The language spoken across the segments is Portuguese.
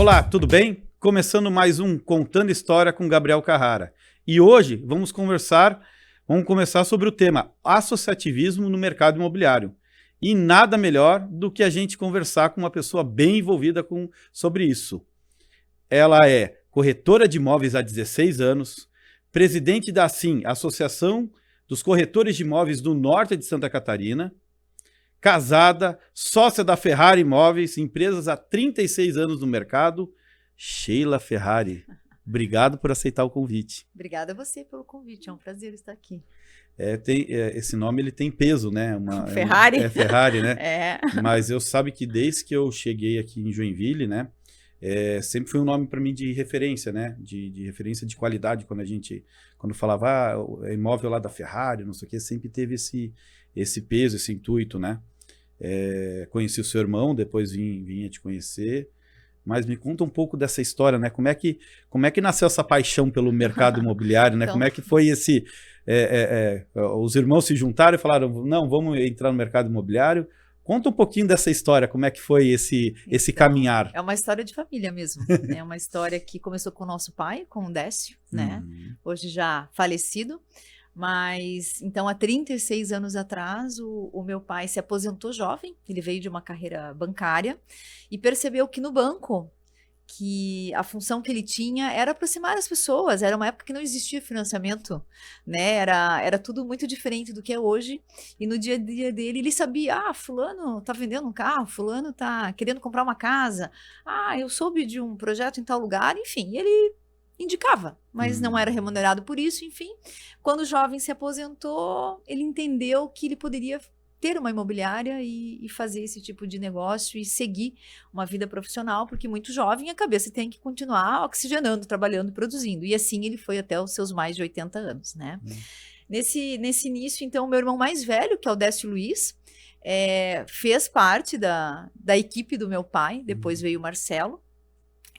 Olá, tudo bem? Começando mais um Contando História com Gabriel Carrara. E hoje vamos começar sobre o tema associativismo no mercado imobiliário. E nada melhor do que a gente conversar com uma pessoa bem envolvida sobre isso. Ela é corretora de imóveis há 16 anos, presidente da ASIM, Associação dos Corretores de Imóveis do Norte de Santa Catarina, casada, sócia da Ferrari Imóveis, empresas há 36 anos no mercado. Sheila Ferrari, obrigado por aceitar o convite. Obrigada a você pelo convite, é um prazer estar aqui. Esse nome ele tem peso, né? Ferrari? Ferrari, né? É. Mas eu sabe que desde que eu cheguei aqui em Joinville, né? Sempre foi um nome para mim de referência, né? De referência de qualidade. Quando falava imóvel lá da Ferrari, não sei o que, sempre teve esse peso, esse intuito, né? Conheci o seu irmão, depois vim a te conhecer. Mas me conta um pouco dessa história, né? Como é que nasceu essa paixão pelo mercado imobiliário, né? Então, Como é que foi os irmãos se juntaram e falaram, não, vamos entrar no mercado imobiliário. Conta um pouquinho dessa história, como é que foi esse caminhar. É uma história de família mesmo. É uma história que começou com o nosso pai, com o Décio, né? Hoje já falecido. Mas, então, há 36 anos atrás, o meu pai se aposentou jovem, ele veio de uma carreira bancária e percebeu que no banco, que a função que ele tinha era aproximar as pessoas, era uma época que não existia financiamento, né, era tudo muito diferente do que é hoje, e no dia a dia dele, ele sabia, fulano tá vendendo um carro, fulano tá querendo comprar uma casa, eu soube de um projeto em tal lugar, enfim, ele indicava, mas não era remunerado por isso, enfim. Quando o jovem se aposentou, ele entendeu que ele poderia ter uma imobiliária e fazer esse tipo de negócio e seguir uma vida profissional, porque muito jovem a cabeça tem que continuar oxigenando, trabalhando, produzindo. E assim ele foi até os seus mais de 80 anos, né? Nesse início, então, meu irmão mais velho, que é o Décio Luiz, fez parte da equipe do meu pai, depois veio o Marcelo,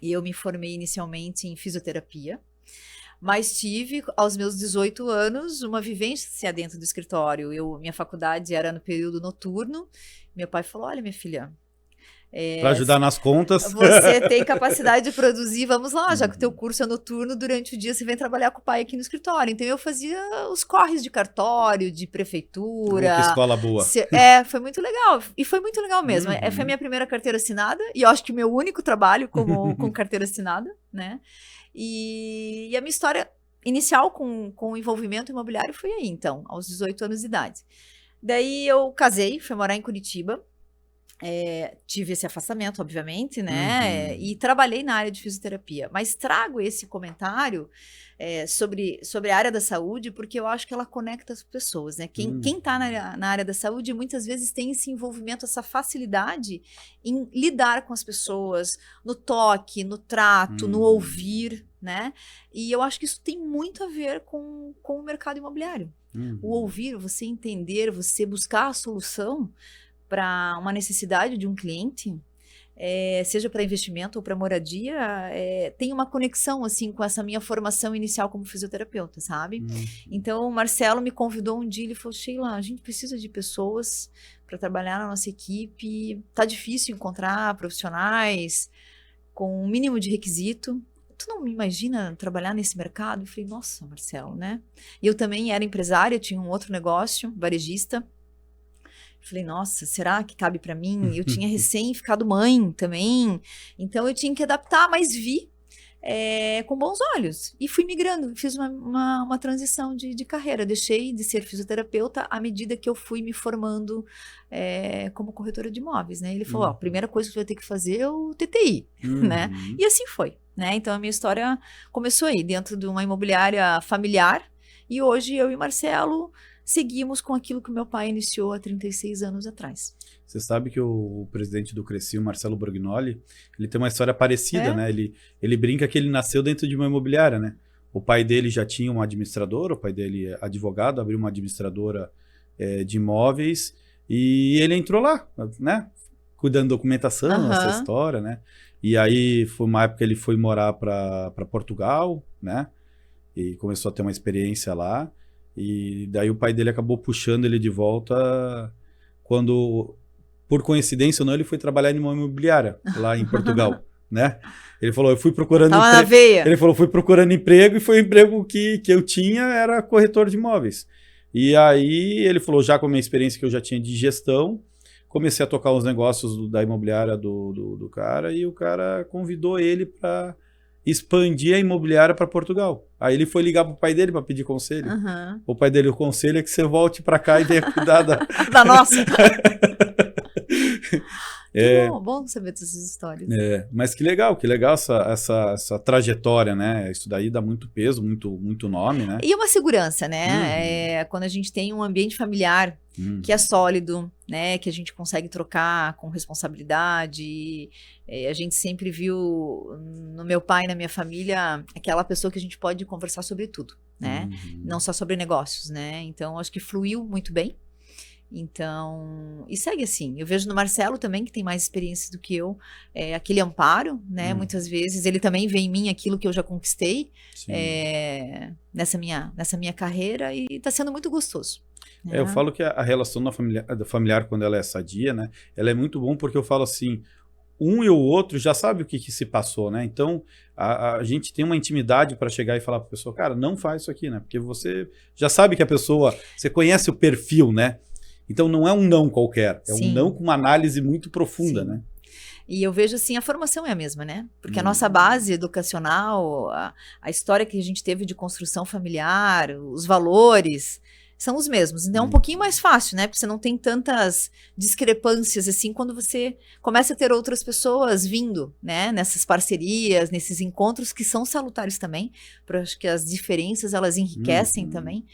e eu me formei inicialmente em fisioterapia, mas tive, aos meus 18 anos, uma vivência dentro do escritório. Minha faculdade era no período noturno. Meu pai falou, olha, minha filha... Para ajudar nas contas. Você tem capacidade de produzir, vamos lá, já que o teu curso é noturno, durante o dia você vem trabalhar com o pai aqui no escritório. Então eu fazia os corres de cartório, de prefeitura. Que escola boa. Foi muito legal. E foi muito legal mesmo. Foi a minha primeira carteira assinada, e eu acho que o meu único trabalho com carteira assinada, né? E a minha história inicial com o envolvimento imobiliário foi aí, então, aos 18 anos de idade. Daí eu casei, fui morar em Curitiba. Tive esse afastamento, obviamente, né? E trabalhei na área de fisioterapia. Mas trago esse comentário sobre a área da saúde, porque eu acho que ela conecta as pessoas, né? Quem tá na área da saúde muitas vezes tem esse envolvimento, essa facilidade em lidar com as pessoas, no toque, no trato, no ouvir, né? E eu acho que isso tem muito a ver com o mercado imobiliário. O ouvir, você entender, você buscar a solução para uma necessidade de um cliente, seja para investimento ou para moradia, tem uma conexão assim com essa minha formação inicial como fisioterapeuta, sabe? Então o Marcelo me convidou um dia, ele falou, Sheila, a gente precisa de pessoas para trabalhar na nossa equipe, tá difícil encontrar profissionais com um mínimo de requisito. Tu não me imagina trabalhar nesse mercado? Eu falei, nossa, Marcelo, né? E eu também era empresária, tinha um outro negócio, varejista. Falei, nossa, será que cabe para mim? Eu tinha recém ficado mãe também, então eu tinha que adaptar, mas vi com bons olhos. E fui migrando, fiz uma transição de carreira. Deixei de ser fisioterapeuta à medida que eu fui me formando como corretora de imóveis, né? Ele falou, a primeira coisa que você vai ter que fazer é o TTI, né? E assim foi, né? Então a minha história começou aí, dentro de uma imobiliária familiar, e hoje eu e o Marcelo seguimos com aquilo que o meu pai iniciou há 36 anos atrás. Você sabe que o presidente do Cresci, o Marcelo Borgnoli, ele tem uma história parecida, né? Ele brinca que ele nasceu dentro de uma imobiliária, né? O pai dele já tinha uma administradora, o pai dele é advogado, abriu uma administradora de imóveis e ele entrou lá, né? Cuidando da documentação, essa história, né? E aí foi uma época que ele foi morar para Portugal, né? E começou a ter uma experiência lá. E daí o pai dele acabou puxando ele de volta quando, por coincidência ou não, ele foi trabalhar em uma imobiliária lá em Portugal, né? Ele falou, eu fui procurando Tava na veia. Ele falou, fui procurando emprego e foi o emprego que eu tinha, era corretor de imóveis. E aí ele falou, já com a minha experiência que eu já tinha de gestão, comecei a tocar os negócios da imobiliária do cara, e o cara convidou ele para expandir a imobiliária para Portugal. Aí ele foi ligar pro pai dele para pedir conselho. Uhum. O pai dele, o conselho é que você volte para cá e venha cuidar da... Da nossa. Bom saber dessas histórias. Mas que legal essa trajetória, né? Isso daí dá muito peso, muito nome, né? E uma segurança, né? Quando a gente tem um ambiente familiar que é sólido, né? Que a gente consegue trocar com responsabilidade. A gente sempre viu no meu pai e na minha família aquela pessoa que a gente pode conversar sobre tudo, né? Não só sobre negócios, né? Então, acho que fluiu muito bem. Então, e segue assim. Eu vejo no Marcelo também, que tem mais experiência do que eu, aquele amparo, né? Muitas vezes ele também vê em mim aquilo que eu já conquistei nessa minha carreira, e está sendo muito gostoso. Né? Eu falo que a relação da familiar, quando ela é sadia, né? Ela é muito bom, porque eu falo assim, um e o outro já sabe o que se passou, né? Então, a gente tem uma intimidade para chegar e falar para a pessoa, cara, não faz isso aqui, né? Porque você já sabe que a pessoa, você conhece o perfil, né? Então não é um não qualquer, é um não com uma análise muito profunda, né? E eu vejo assim, a formação é a mesma, né? Porque a nossa base educacional, a história que a gente teve de construção familiar, os valores são os mesmos. Então é um pouquinho mais fácil, né? Porque você não tem tantas discrepâncias assim quando você começa a ter outras pessoas vindo, né? Nessas parcerias, nesses encontros que são salutares também, porque acho que as diferenças elas enriquecem também.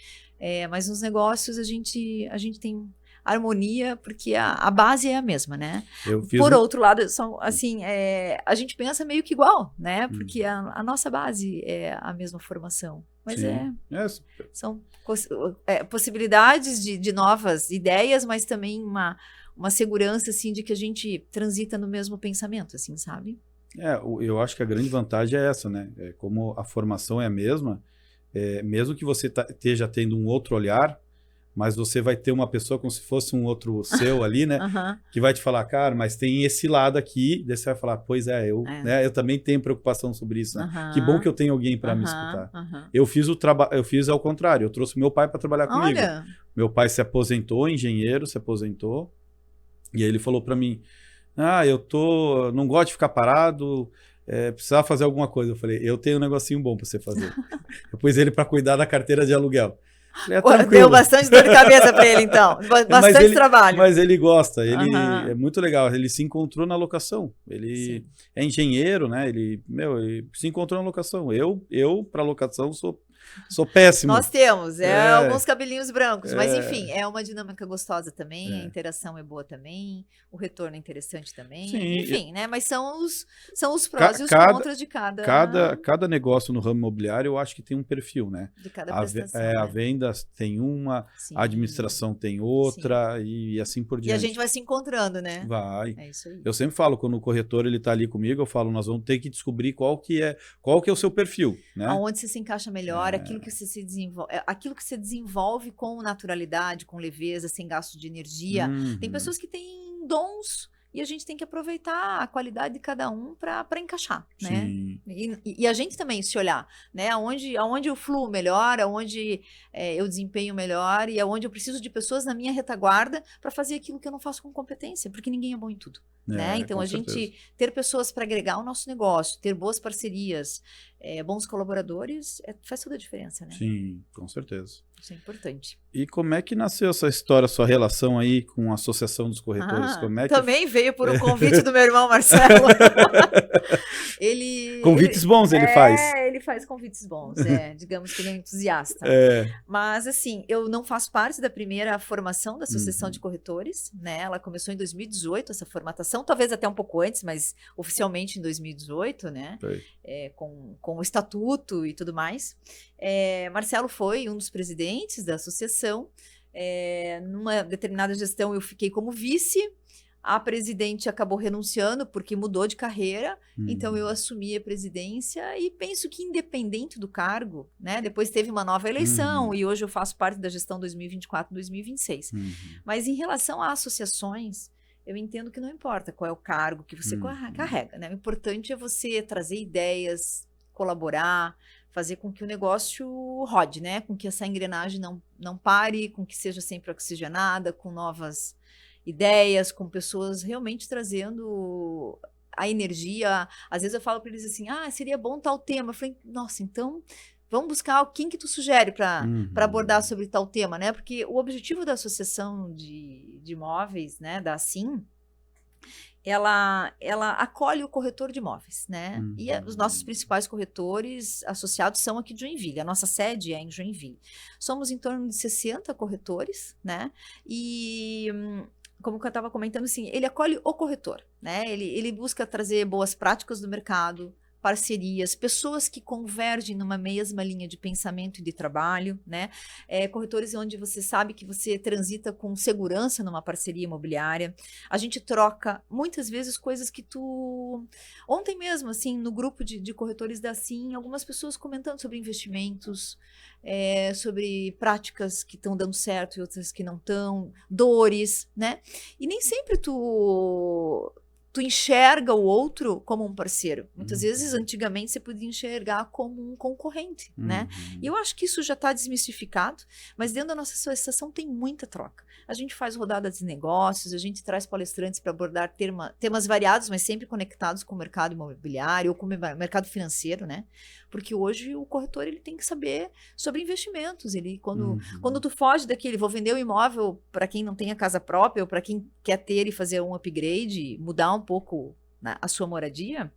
Mas nos negócios a gente tem harmonia, porque a base é a mesma, né? Por outro lado, assim, a gente pensa meio que igual, né? Porque a nossa base é a mesma formação. Mas são possibilidades de novas ideias, mas também uma segurança, assim, de que a gente transita no mesmo pensamento, assim, sabe? Eu acho que a grande vantagem é essa, né? Como a formação é a mesma, mesmo que você esteja tendo um outro olhar, mas você vai ter uma pessoa como se fosse um outro seu ali, né? Que vai te falar, cara, mas tem esse lado aqui, daí você vai falar, pois né? Eu também tenho preocupação sobre isso, né? Que bom que eu tenho alguém para me escutar. Eu fiz ao contrário, eu trouxe meu pai para trabalhar comigo. Meu pai se aposentou, engenheiro, e aí ele falou para mim, não gosto de ficar parado, precisava fazer alguma coisa. Eu falei, eu tenho um negocinho bom para você fazer. Eu pus ele para cuidar da carteira de aluguel. Deu bastante dor de cabeça para ele, então. Bastante trabalho. Mas ele gosta, é muito legal. Ele se encontrou na locação. Ele é engenheiro, né? Ele se encontrou na locação. Eu para locação, sou péssimo. Nós temos, alguns cabelinhos brancos, mas enfim, é uma dinâmica gostosa também, a interação é boa também, o retorno é interessante também, enfim, né? Mas são os prós e os contras de cada negócio no ramo imobiliário, eu acho que tem um perfil, né? De cada prestação. A venda tem uma, a administração tem outra, e assim por diante. E a gente vai se encontrando, né? Vai. É isso aí. Eu sempre falo, quando o corretor ele tá ali comigo, eu falo, nós vamos ter que descobrir qual que é o seu perfil, né? Aonde você se encaixa melhor, aquilo que você desenvolve com naturalidade, com leveza, sem gasto de energia. Tem pessoas que têm dons e a gente tem que aproveitar a qualidade de cada um para encaixar, né? E a gente também se olhar, né? Aonde eu fluo melhor, aonde eu desempenho melhor e aonde eu preciso de pessoas na minha retaguarda para fazer aquilo que eu não faço com competência, porque ninguém é bom em tudo, né? Então a gente ter pessoas para agregar o nosso negócio, ter boas parcerias, bons colaboradores, faz toda a diferença, né? Sim, com certeza. Isso é importante. E como é que nasceu essa história, sua relação aí com a Associação dos Corretores? Também veio por um convite do meu irmão Marcelo. Convites bons ele faz. Ele faz convites bons, digamos que ele é um entusiasta. Mas assim, eu não faço parte da primeira formação da Associação de Corretores, né? Ela começou em 2018, essa formatação, talvez até um pouco antes, mas oficialmente em 2018, né? Com o estatuto e tudo mais. Marcelo foi um dos presidentes da associação. Numa determinada gestão eu fiquei como vice. A presidente acabou renunciando porque mudou de carreira, então eu assumi a presidência e penso que independente do cargo, né? Depois teve uma nova eleição e hoje eu faço parte da gestão 2024-2026. Mas em relação a associações, eu entendo que não importa qual é o cargo que você carrega, né? O importante é você trazer ideias, colaborar, fazer com que o negócio rode, né? Com que essa engrenagem não pare, com que seja sempre oxigenada, com novas ideias, com pessoas realmente trazendo a energia. Às vezes eu falo para eles assim, seria bom tal tema. Eu falei, nossa, então vamos buscar quem que tu sugere para abordar sobre tal tema, né? Porque o objetivo da Associação de Imóveis, né, da Assim, ela acolhe o corretor de imóveis, né? E os nossos principais corretores associados são aqui de Joinville. A nossa sede é em Joinville. Somos em torno de 60 corretores, né? E como eu estava comentando, assim, ele acolhe o corretor, né? Ele busca trazer boas práticas do mercado, parcerias, pessoas que convergem numa mesma linha de pensamento e de trabalho, né? Corretores onde você sabe que você transita com segurança numa parceria imobiliária. A gente troca muitas vezes coisas que Ontem mesmo, assim, no grupo de corretores da Assim, algumas pessoas comentando sobre investimentos, sobre práticas que estão dando certo e outras que não estão, dores, né? E nem sempre tu enxerga o outro como um parceiro. Muitas vezes, antigamente, você podia enxergar como um concorrente, né? E eu acho que isso já está desmistificado, mas dentro da nossa associação tem muita troca. A gente faz rodadas de negócios, a gente traz palestrantes para abordar temas variados, mas sempre conectados com o mercado imobiliário ou com o mercado financeiro, né? Porque hoje o corretor ele tem que saber sobre investimentos. Quando tu foge daquele, vou vender o imóvel para quem não tem a casa própria ou para quem quer ter e fazer um upgrade, mudar um pouco a sua moradia,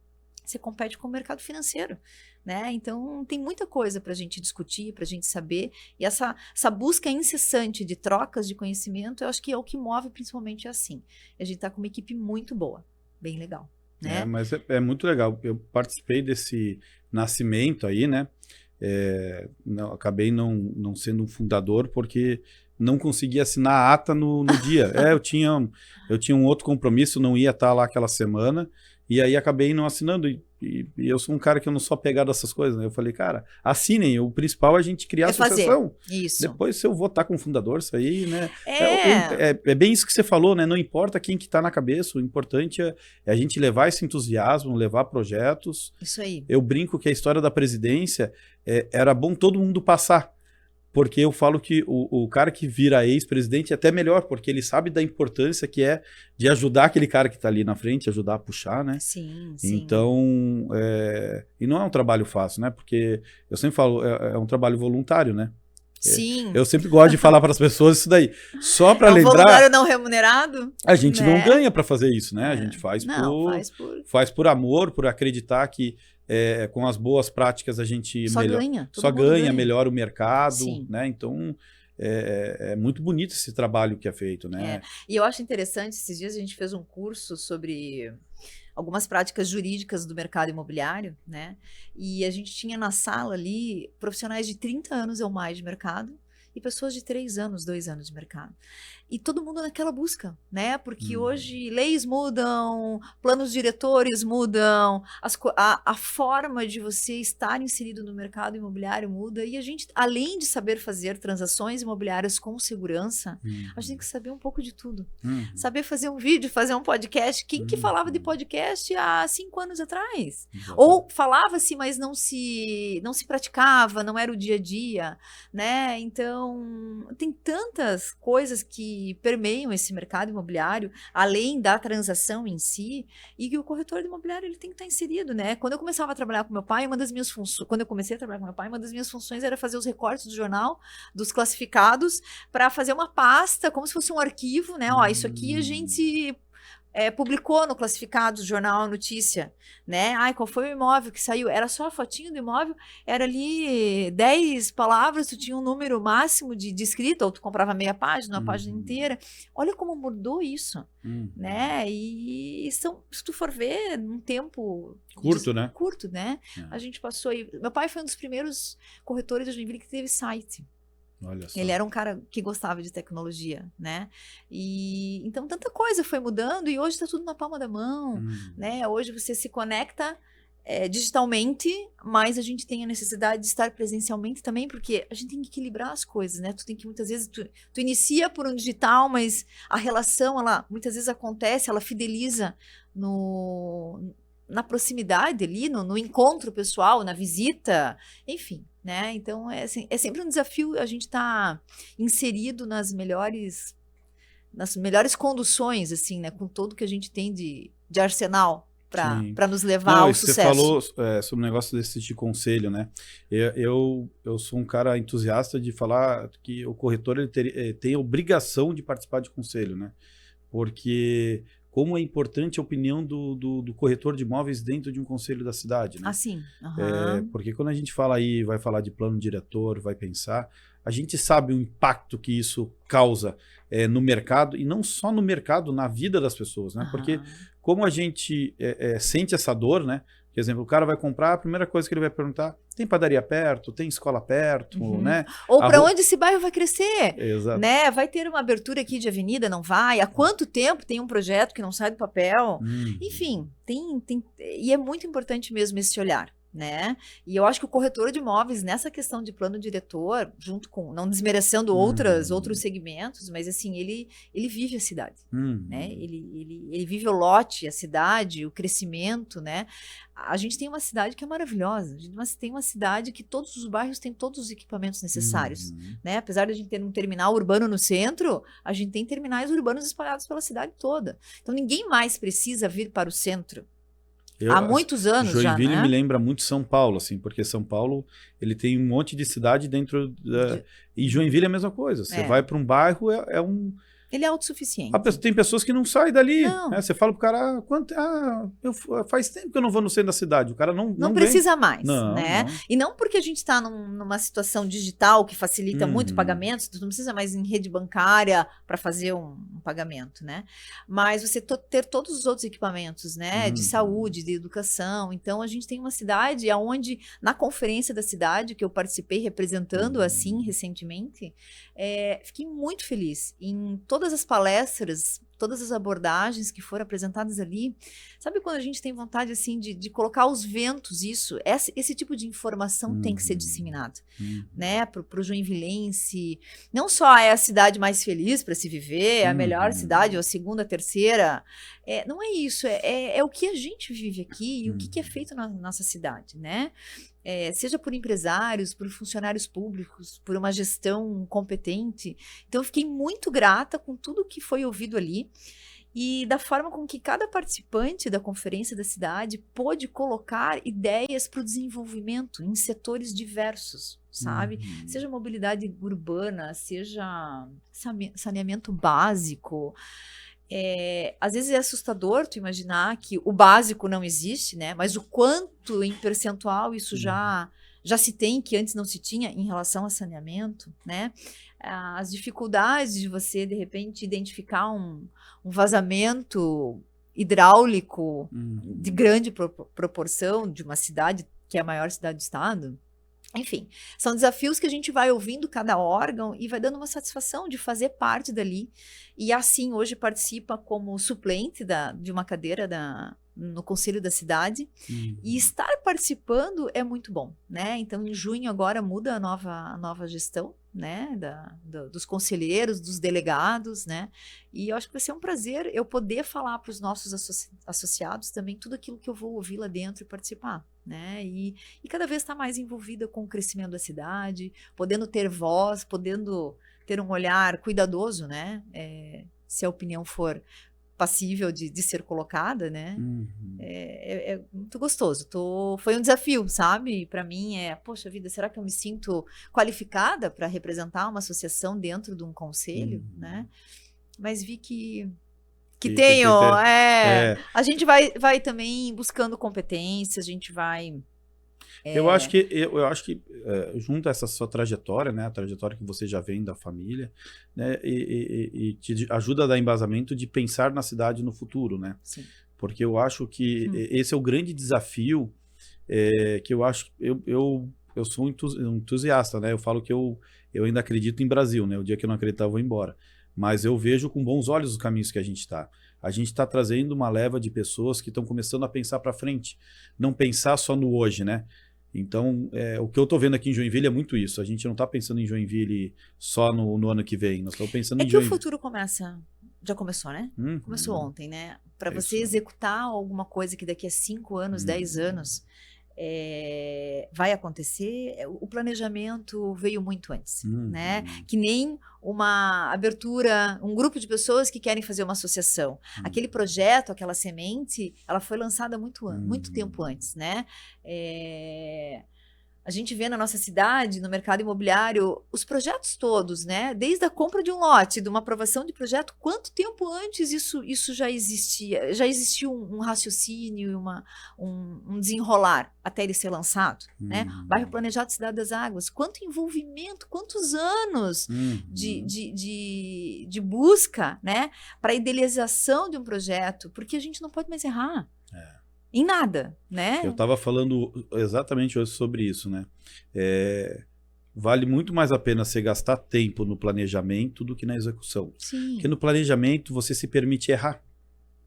você compete com o mercado financeiro, né? Então tem muita coisa para a gente discutir, para a gente saber, e essa busca incessante de trocas de conhecimento, eu acho que é o que move principalmente Assim. A gente está com uma equipe muito boa, bem legal, né? Mas é muito legal. Eu participei desse nascimento aí, né? Acabei não sendo um fundador porque não consegui assinar a ata no dia. Eu tinha um outro compromisso, não ia estar lá aquela semana, e aí acabei não assinando. E eu sou um cara que eu não sou apegado a essas coisas, né? Eu falei, cara, assinem, o principal é a gente criar a associação. Isso. Depois, se eu votar com o fundador, isso aí, né? É bem isso que você falou, né? Não importa quem que tá na cabeça, o importante é a gente levar esse entusiasmo, levar projetos. Isso aí. Eu brinco que a história da presidência era bom todo mundo passar. Porque eu falo que o cara que vira ex-presidente é até melhor, porque ele sabe da importância que é de ajudar aquele cara que está ali na frente, ajudar a puxar, né? Sim. Então, e não é um trabalho fácil, né? Porque eu sempre falo, é um trabalho voluntário, né? Sim. Eu sempre gosto de falar para as pessoas isso daí. Só para lembrar. Voluntário não remunerado? A gente não ganha para fazer isso, né? A gente faz por amor, por acreditar que com as boas práticas a gente melhora o mercado, sim, né? Então é muito bonito esse trabalho que é feito, né? E eu acho interessante, esses dias a gente fez um curso sobre algumas práticas jurídicas do mercado imobiliário, né? E a gente tinha na sala ali profissionais de 30 anos ou mais de mercado e pessoas de 3 anos, 2 anos de mercado. E todo mundo naquela busca, né? Porque hoje leis mudam, planos diretores mudam, a forma de você estar inserido no mercado imobiliário muda. E a gente, além de saber fazer transações imobiliárias com segurança, a gente tem que saber um pouco de tudo. Saber fazer um vídeo, fazer um podcast. Quem que falava de podcast há 5 anos atrás? Ou falava-se, mas não se praticava, não era o dia a dia, né? Então, tem tantas coisas que permeiam esse mercado imobiliário, além da transação em si, e que o corretor imobiliário ele tem que estar inserido, né? Quando eu começava a trabalhar com meu pai, uma das minhas funções era fazer os recortes do jornal, dos classificados, para fazer uma pasta, como se fosse um arquivo, né? Isso aqui a gente publicou no classificado, jornal, notícia, né? Qual foi o imóvel que saiu? Era só a fotinho do imóvel, era ali 10 palavras, tu tinha um número máximo de escrita, ou tu comprava meia página, uma página inteira. Olha como mudou isso, né? E se tu for ver, num tempo curto, né? Curto, né? A gente passou aí. Meu pai foi um dos primeiros corretores de Joinville que teve site. Olha só. Ele era um cara que gostava de tecnologia, né? E então tanta coisa foi mudando e hoje está tudo na palma da mão, né? Hoje você se conecta digitalmente, mas a gente tem a necessidade de estar presencialmente também, porque a gente tem que equilibrar as coisas, né? Tu tem que, muitas vezes, tu inicia por um digital, mas a relação, ela muitas vezes acontece, ela fideliza na proximidade ali, no encontro pessoal, na visita, enfim, né? Então, é sempre um desafio a gente estar inserido nas melhores conduções, assim, né? Com tudo que a gente tem de arsenal para nos levar ao sucesso. Você falou sobre o negócio de conselho, né? Eu sou um cara entusiasta de falar que o corretor ele tem a obrigação de participar de conselho, né? Porque como é importante a opinião do corretor de imóveis dentro de um conselho da cidade, né? Assim, porque quando a gente fala aí, vai falar de plano diretor, vai pensar, a gente sabe o impacto que isso causa no mercado, e não só no mercado, na vida das pessoas, né? Porque como a gente sente essa dor, né? Por exemplo, o cara vai comprar, a primeira coisa que ele vai perguntar, tem padaria perto, tem escola perto, né? Ou para onde esse bairro vai crescer, Exato. né? Vai ter uma abertura aqui de avenida, não vai? Há quanto tempo tem um projeto que não sai do papel? Enfim, e é muito importante mesmo esse olhar, né? E eu acho que o corretor de imóveis, nessa questão de plano diretor, junto com, não desmerecendo outros segmentos, mas assim, ele vive a cidade, né? Ele vive o lote, a cidade, o crescimento, né? A gente tem uma cidade que é maravilhosa, a gente tem uma cidade que todos os bairros têm todos os equipamentos necessários, né? Apesar de a gente ter um terminal urbano no centro, a gente tem terminais urbanos espalhados pela cidade toda. Então ninguém mais precisa vir para o centro. Há muitos anos já, né? Joinville me lembra muito São Paulo, assim, porque São Paulo ele tem um monte de cidade dentro e Joinville é a mesma coisa. Você vai para um bairro, ele é autossuficiente. Tem pessoas que não saem dali. Né? Você fala pro cara, faz tempo que eu não vou no centro da cidade. O cara não precisa vem. mais, né? Não. E não porque a gente está numa situação digital que facilita muito pagamentos, tu não precisa mais em rede bancária para fazer um pagamento, né? Mas você ter todos os outros equipamentos, né? De saúde, de educação. Então, a gente tem uma cidade onde, na conferência da cidade, que eu participei representando assim recentemente, fiquei muito feliz em todas as palestras, todas as abordagens que foram apresentadas ali. Sabe quando a gente tem vontade assim de colocar aos ventos isso? Esse tipo de informação tem que ser disseminado, né? Para o joinvilense. Não só é a cidade mais feliz para se viver, é a melhor cidade, ou a segunda, a terceira. Não é isso, é o que a gente vive aqui e o que é feito na nossa cidade, né? Seja por empresários, por funcionários públicos, por uma gestão competente. Então, eu fiquei muito grata com tudo que foi ouvido ali e da forma com que cada participante da conferência da cidade pôde colocar ideias para o desenvolvimento em setores diversos, sabe? Seja mobilidade urbana, seja saneamento básico. Às vezes é assustador tu imaginar que o básico não existe, né? Mas o quanto em percentual isso já se tem, que antes não se tinha em relação a saneamento, né? As dificuldades de você, de repente, identificar um vazamento hidráulico de grande proporção de uma cidade que é a maior cidade do estado. Enfim, são desafios que a gente vai ouvindo cada órgão e vai dando uma satisfação de fazer parte dali. E assim, hoje participa como suplente de uma cadeira no Conselho da Cidade. E estar participando é muito bom, né? Então, em junho agora muda a nova gestão, né? Dos conselheiros, dos delegados, né? E eu acho que vai ser um prazer eu poder falar para os nossos associados também tudo aquilo que eu vou ouvir lá dentro e participar, né? E cada vez estar mais envolvida com o crescimento da cidade, podendo ter voz, podendo ter um olhar cuidadoso, né? Se a opinião for passível de ser colocada, né? É muito gostoso. Foi um desafio, sabe? Para mim poxa vida, será que eu me sinto qualificada para representar uma associação dentro de um conselho, né? Mas vi que tenho, a gente vai também buscando competências, a gente vai... Eu acho que junto a essa sua trajetória, né, a trajetória que você já vem da família, né, e te ajuda a dar embasamento de pensar na cidade no futuro, né? Sim. Porque eu acho que esse é o grande desafio que eu acho... Eu sou um entusiasta, né? Eu falo que eu ainda acredito em Brasil, né? O dia que eu não acreditar, eu vou embora. Mas eu vejo com bons olhos os caminhos que a gente está. a gente está trazendo uma leva de pessoas que estão começando a pensar para frente, não pensar só no hoje, né? Então, o que eu estou vendo aqui em Joinville é muito isso. A gente não está pensando em Joinville só no ano que vem, nós estamos pensando em É que Joinville. o futuro já começou, né? Começou ontem, né? Para você isso. executar alguma coisa que daqui a 5 anos, 10 anos vai acontecer, o planejamento veio muito antes, né? Que nem uma abertura, um grupo de pessoas que querem fazer uma associação. Aquele projeto, aquela semente, ela foi lançada muito tempo antes, né? A gente vê na nossa cidade, no mercado imobiliário, os projetos todos, né? Desde a compra de um lote, de uma aprovação de projeto, quanto tempo antes isso já existia? Já existia um raciocínio, um desenrolar até ele ser lançado, né? Bairro Planejado Cidade das Águas, quanto envolvimento, quantos anos de busca, né? Para a idealização de um projeto, porque a gente não pode mais errar. Em nada, né? Eu estava falando exatamente hoje sobre isso, né? Vale muito mais a pena você gastar tempo no planejamento do que na execução. Sim. Porque no planejamento você se permite errar.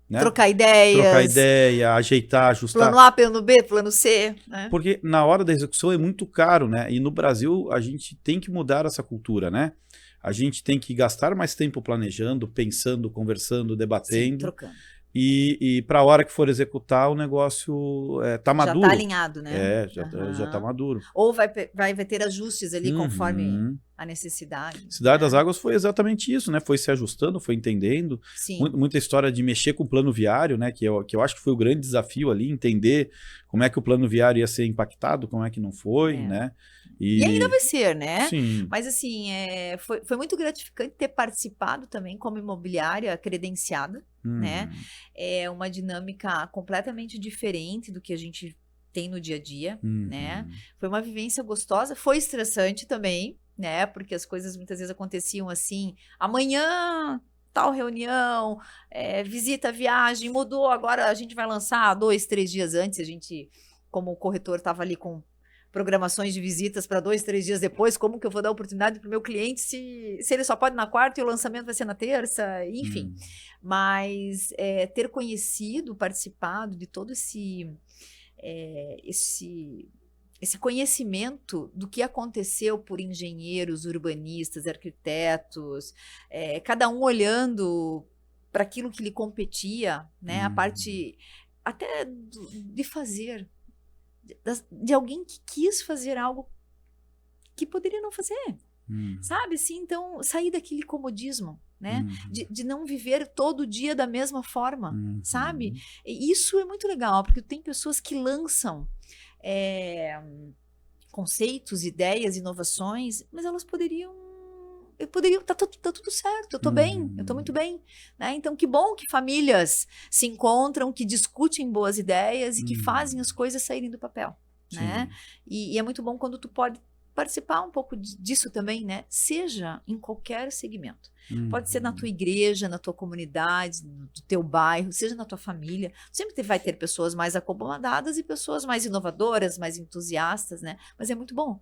Né? Trocar ideias. Trocar ideia, ajeitar, ajustar. Plano A, plano B, plano C. Né? Porque na hora da execução é muito caro, né? E no Brasil a gente tem que mudar essa cultura, né? A gente tem que gastar mais tempo planejando, pensando, conversando, debatendo. Sim, trocando. E para a hora que for executar, o negócio tá maduro. Já está alinhado, né? Já está maduro. Ou vai ter ajustes ali conforme a necessidade. Cidade das Águas foi exatamente isso, né? Foi se ajustando, foi entendendo. Sim. Muita história de mexer com o plano viário, né? Que eu acho que foi o grande desafio ali, entender como é que o plano viário ia ser impactado, como é que não foi, né? E ainda vai ser, né? Sim. Mas assim, foi muito gratificante ter participado também como imobiliária credenciada, né? É uma dinâmica completamente diferente do que a gente tem no dia a dia, né? Foi uma vivência gostosa, foi estressante também, né? Porque as coisas muitas vezes aconteciam assim, amanhã tal reunião, visita, viagem, mudou, agora a gente vai lançar 2, 3 dias antes, a gente, como o corretor estava ali com programações de visitas para 2, 3 dias depois, como que eu vou dar oportunidade para o meu cliente se ele só pode na quarta e o lançamento vai ser na terça, enfim. Mas ter conhecido, participado de todo esse conhecimento do que aconteceu por engenheiros, urbanistas, arquitetos, cada um olhando para aquilo que lhe competia, né? A parte até de fazer, de alguém que quis fazer algo que poderia não fazer, sabe? Assim, então, sair daquele comodismo, né? De não viver todo dia da mesma forma, sabe? E isso é muito legal, porque tem pessoas que lançam conceitos, ideias, inovações, mas elas poderiam tá tudo certo, eu tô bem, eu tô muito bem, né? Então que bom que famílias se encontram, que discutem boas ideias e que fazem as coisas saírem do papel, né? E é muito bom quando tu pode participar um pouco disso também, né? Seja em qualquer segmento. Pode ser na tua igreja, na tua comunidade, no teu bairro, seja na tua família. Sempre vai ter pessoas mais acomodadas e pessoas mais inovadoras, mais entusiastas, né? Mas é muito bom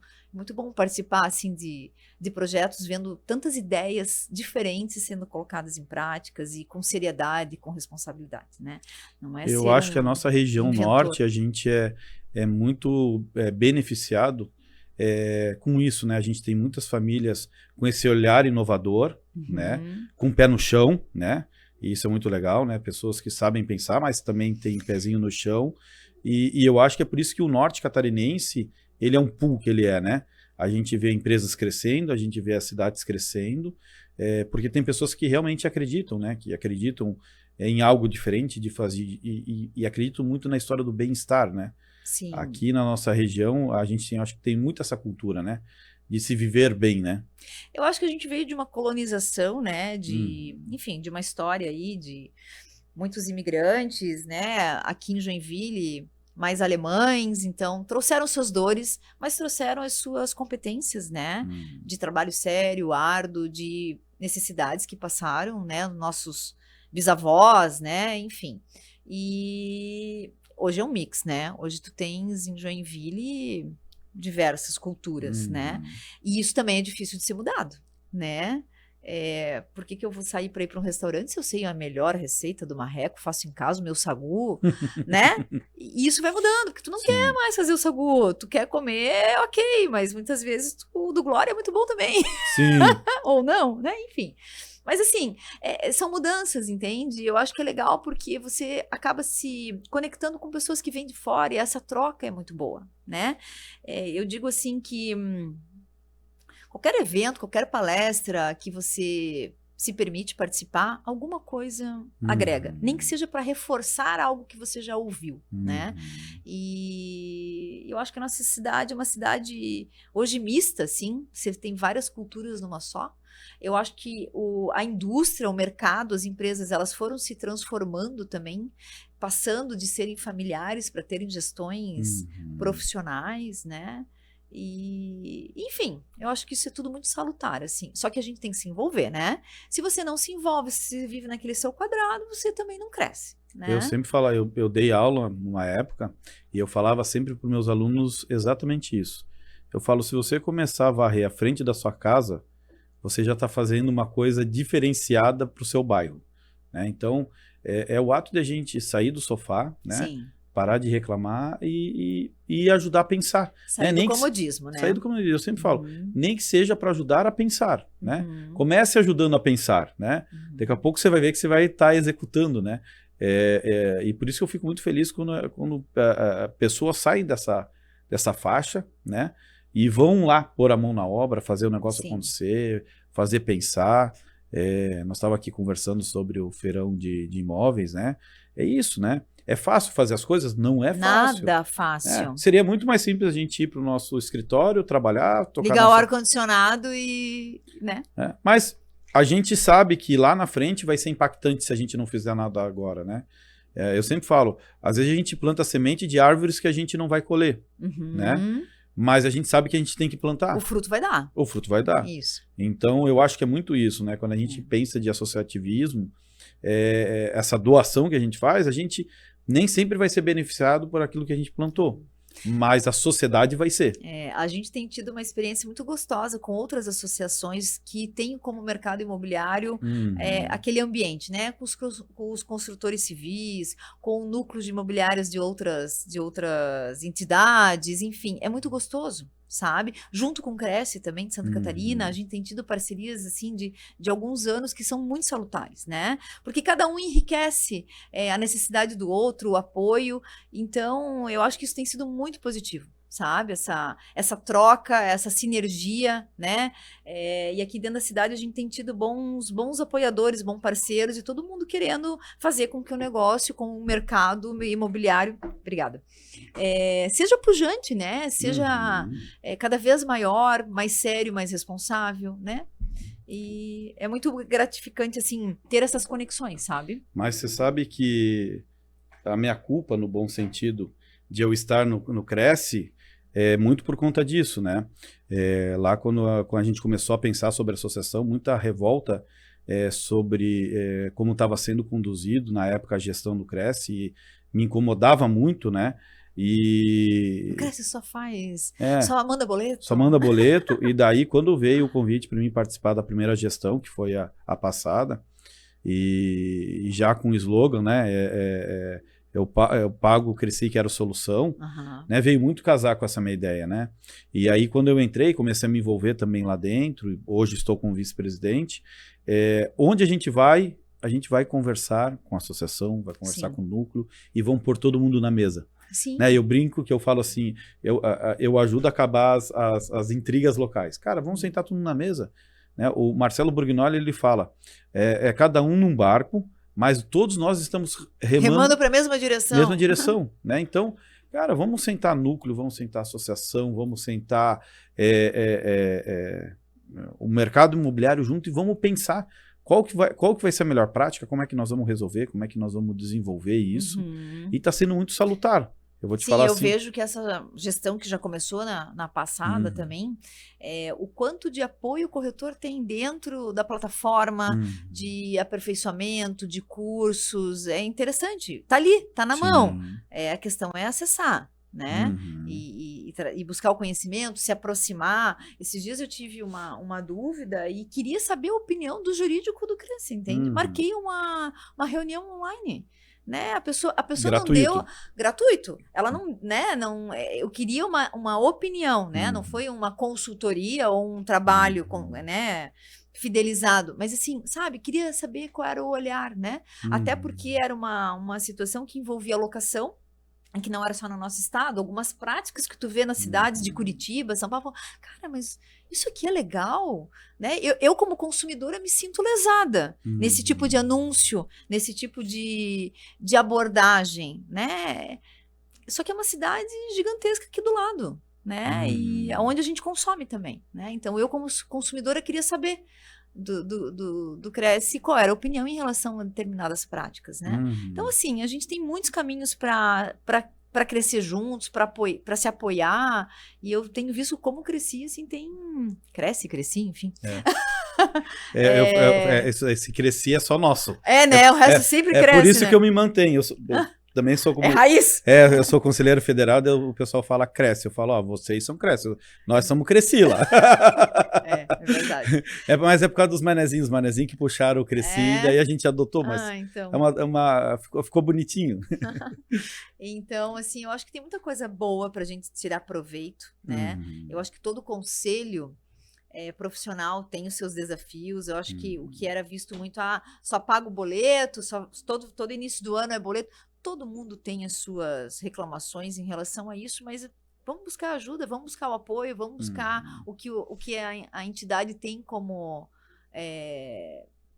participar, assim, de projetos, vendo tantas ideias diferentes sendo colocadas em práticas e com seriedade, com responsabilidade, né? Não é Eu acho que a nossa região norte, a gente é muito beneficiado com isso, né? A gente tem muitas famílias com esse olhar inovador, né? Com o pé no chão, né? E isso é muito legal, né? Pessoas que sabem pensar, mas também tem pezinho no chão. E eu acho que é por isso que o norte catarinense, ele é um pool que ele né? A gente vê empresas crescendo, a gente vê as cidades crescendo, porque tem pessoas que realmente acreditam, né? Que acreditam em algo diferente de fazer e acreditam muito na história do bem-estar, né? Sim. Aqui na nossa região, a gente acho que tem muito essa cultura, né? De se viver bem, né? Eu acho que a gente veio de uma colonização, né? Enfim, de uma história aí de muitos imigrantes, né? Aqui em Joinville, mais alemães, então trouxeram suas dores, mas trouxeram as suas competências, né? De trabalho sério, árduo, de necessidades que passaram, né? Nossos bisavós, né? Enfim. E hoje é um mix, né? Hoje tu tens em Joinville diversas culturas, né? E isso também é difícil de ser mudado, né? Por que que eu vou sair para ir para um restaurante se eu sei a melhor receita do marreco, faço em casa o meu sagu, né? E isso vai mudando, porque tu não quer mais fazer o sagu, tu quer comer, ok, mas muitas vezes o do Glória é muito bom também. Sim. Ou não, né? Enfim. Mas assim, são mudanças, entende? Eu acho que é legal porque você acaba se conectando com pessoas que vêm de fora e essa troca é muito boa, né? Eu digo assim que qualquer evento, qualquer palestra que você se permite participar, alguma coisa agrega. Nem que seja para reforçar algo que você já ouviu, né? E eu acho que a nossa cidade é uma cidade hoje mista, assim. Você tem várias culturas numa só. Eu acho que a indústria, o mercado, as empresas, elas foram se transformando também, passando de serem familiares para terem gestões profissionais, né? E, enfim, eu acho que isso é tudo muito salutar, assim. Só que a gente tem que se envolver, né? Se você não se envolve, se você vive naquele seu quadrado, você também não cresce, né? Eu sempre falo, eu dei aula numa época e eu falava sempre para os meus alunos exatamente isso. Eu falo, se você começar a varrer a frente da sua casa, você já está fazendo uma coisa diferenciada para o seu bairro, né? Então, é o ato de a gente sair do sofá, né? Sim. Parar de reclamar e ajudar a pensar. Sair né? do comodismo, né? Sair do comodismo, eu sempre falo, nem que seja para ajudar a pensar, né? Comece ajudando a pensar, né? Daqui a pouco você vai ver que você vai estar executando, né? E por isso que eu fico muito feliz quando pessoas saem dessa faixa, né? E vão lá pôr a mão na obra, fazer o negócio acontecer, fazer pensar. Nós estávamos aqui conversando sobre o feirão de imóveis, né? É isso, né? É fácil fazer as coisas? Não é fácil. Nada fácil. Seria muito mais simples a gente ir para o nosso escritório, trabalhar, tocar ligar o ar-condicionado e... né? Mas a gente sabe que lá na frente vai ser impactante se a gente não fizer nada agora, né? Eu sempre falo, às vezes a gente planta semente de árvores que a gente não vai colher, né? Mas a gente sabe que a gente tem que plantar. O fruto vai dar. O fruto vai dar. Isso. Então, eu acho que é muito isso, né? Quando a gente pensa de associativismo, essa doação que a gente faz, a gente nem sempre vai ser beneficiado por aquilo que a gente plantou. Mas a sociedade vai ser. A gente tem tido uma experiência muito gostosa com outras associações que têm como mercado imobiliário aquele ambiente, né? Com os construtores civis, com núcleos de imobiliários de outras entidades, enfim, é muito gostoso, sabe? Junto com o Cresce também de Santa Catarina, a gente tem tido parcerias assim de alguns anos que são muito salutares, né? Porque cada um enriquece a necessidade do outro, o apoio. Então, eu acho que isso tem sido muito positivo, sabe? Essa troca, essa sinergia, né? E aqui dentro da cidade a gente tem tido bons apoiadores, bons parceiros e todo mundo querendo fazer com que o negócio, com o mercado imobiliário, obrigada, seja pujante, né? Seja cada vez maior, mais sério, mais responsável, né? E é muito gratificante, assim, ter essas conexões, sabe? Mas você sabe que a minha culpa, no bom sentido, de eu estar no Cresce, é muito por conta disso, né? Lá quando a gente começou a pensar sobre a associação, muita revolta sobre como estava sendo conduzido na época a gestão do Cresce, e me incomodava muito, né? O Cresce só faz... só manda boleto? Só manda boleto. E daí, quando veio o convite para mim participar da primeira gestão, que foi a passada, e já com o slogan, né? Eu pago, cresci, quero solução, né? Veio muito casar com essa minha ideia, né? E aí, quando eu entrei, comecei a me envolver também lá dentro, hoje estou como vice-presidente, onde a gente vai conversar com a associação, vai conversar com o núcleo, e vão pôr todo mundo na mesa. Sim. Né? Eu brinco que eu falo assim, eu ajudo a acabar as intrigas locais. Cara, vamos sentar todo mundo na mesa. Né? O Marcelo Burgnoli, ele fala, cada um num barco, mas todos nós estamos remando para a mesma direção. Mesma direção, né? Então, cara, vamos sentar núcleo, vamos sentar associação, vamos sentar o mercado imobiliário junto e vamos pensar qual que vai ser a melhor prática, como é que nós vamos resolver, como é que nós vamos desenvolver isso. E está sendo muito salutar. Eu vou te falar assim. Sim, eu vejo que essa gestão que já começou na passada também, o quanto de apoio o corretor tem dentro da plataforma, de aperfeiçoamento, de cursos, é interessante. Tá ali, tá na mão. A questão é acessar, né? E e buscar o conhecimento, se aproximar. Esses dias eu tive uma dúvida e queria saber a opinião do jurídico do Cresce, entende? Marquei uma reunião online. Né? A pessoa não deu gratuito. Ela não, né? Não, eu queria uma opinião, né? Não foi uma consultoria ou um trabalho, né? Fidelizado, mas assim, sabe? Queria saber qual era o olhar, né? Até porque era uma situação que envolvia locação, que não era só no nosso estado, algumas práticas que tu vê nas cidades de Curitiba, São Paulo, cara, mas isso aqui é legal, né? Eu como consumidora me sinto lesada nesse tipo de anúncio, nesse tipo de abordagem, né? Só que é uma cidade gigantesca aqui do lado, né? E é onde a gente consome também, né? Então eu como consumidora queria saber do Cresce qual era a opinião em relação a determinadas práticas, né? Então, assim, a gente tem muitos caminhos para crescer juntos, para se apoiar, e eu tenho visto como cresci, assim, cresci, enfim. Esse cresci é só nosso. Né? O resto sempre cresce, por isso, né? que eu me mantenho. Eu também sou como... É raiz? Eu sou conselheiro federado, o pessoal fala Cresce. Eu falo, vocês são Cresce. Nós somos Cresci lá. É verdade. Mas é por causa dos manezinhos que puxaram o Cresci, daí a gente adotou, mas então. ficou bonitinho. Então, assim, eu acho que tem muita coisa boa pra gente tirar proveito, né? Eu acho que todo conselho profissional tem os seus desafios. Eu acho que o que era visto muito, só paga o boleto, todo início do ano é boleto. Todo mundo tem as suas reclamações em relação a isso, mas vamos buscar ajuda, vamos buscar o apoio, vamos buscar o que a entidade tem como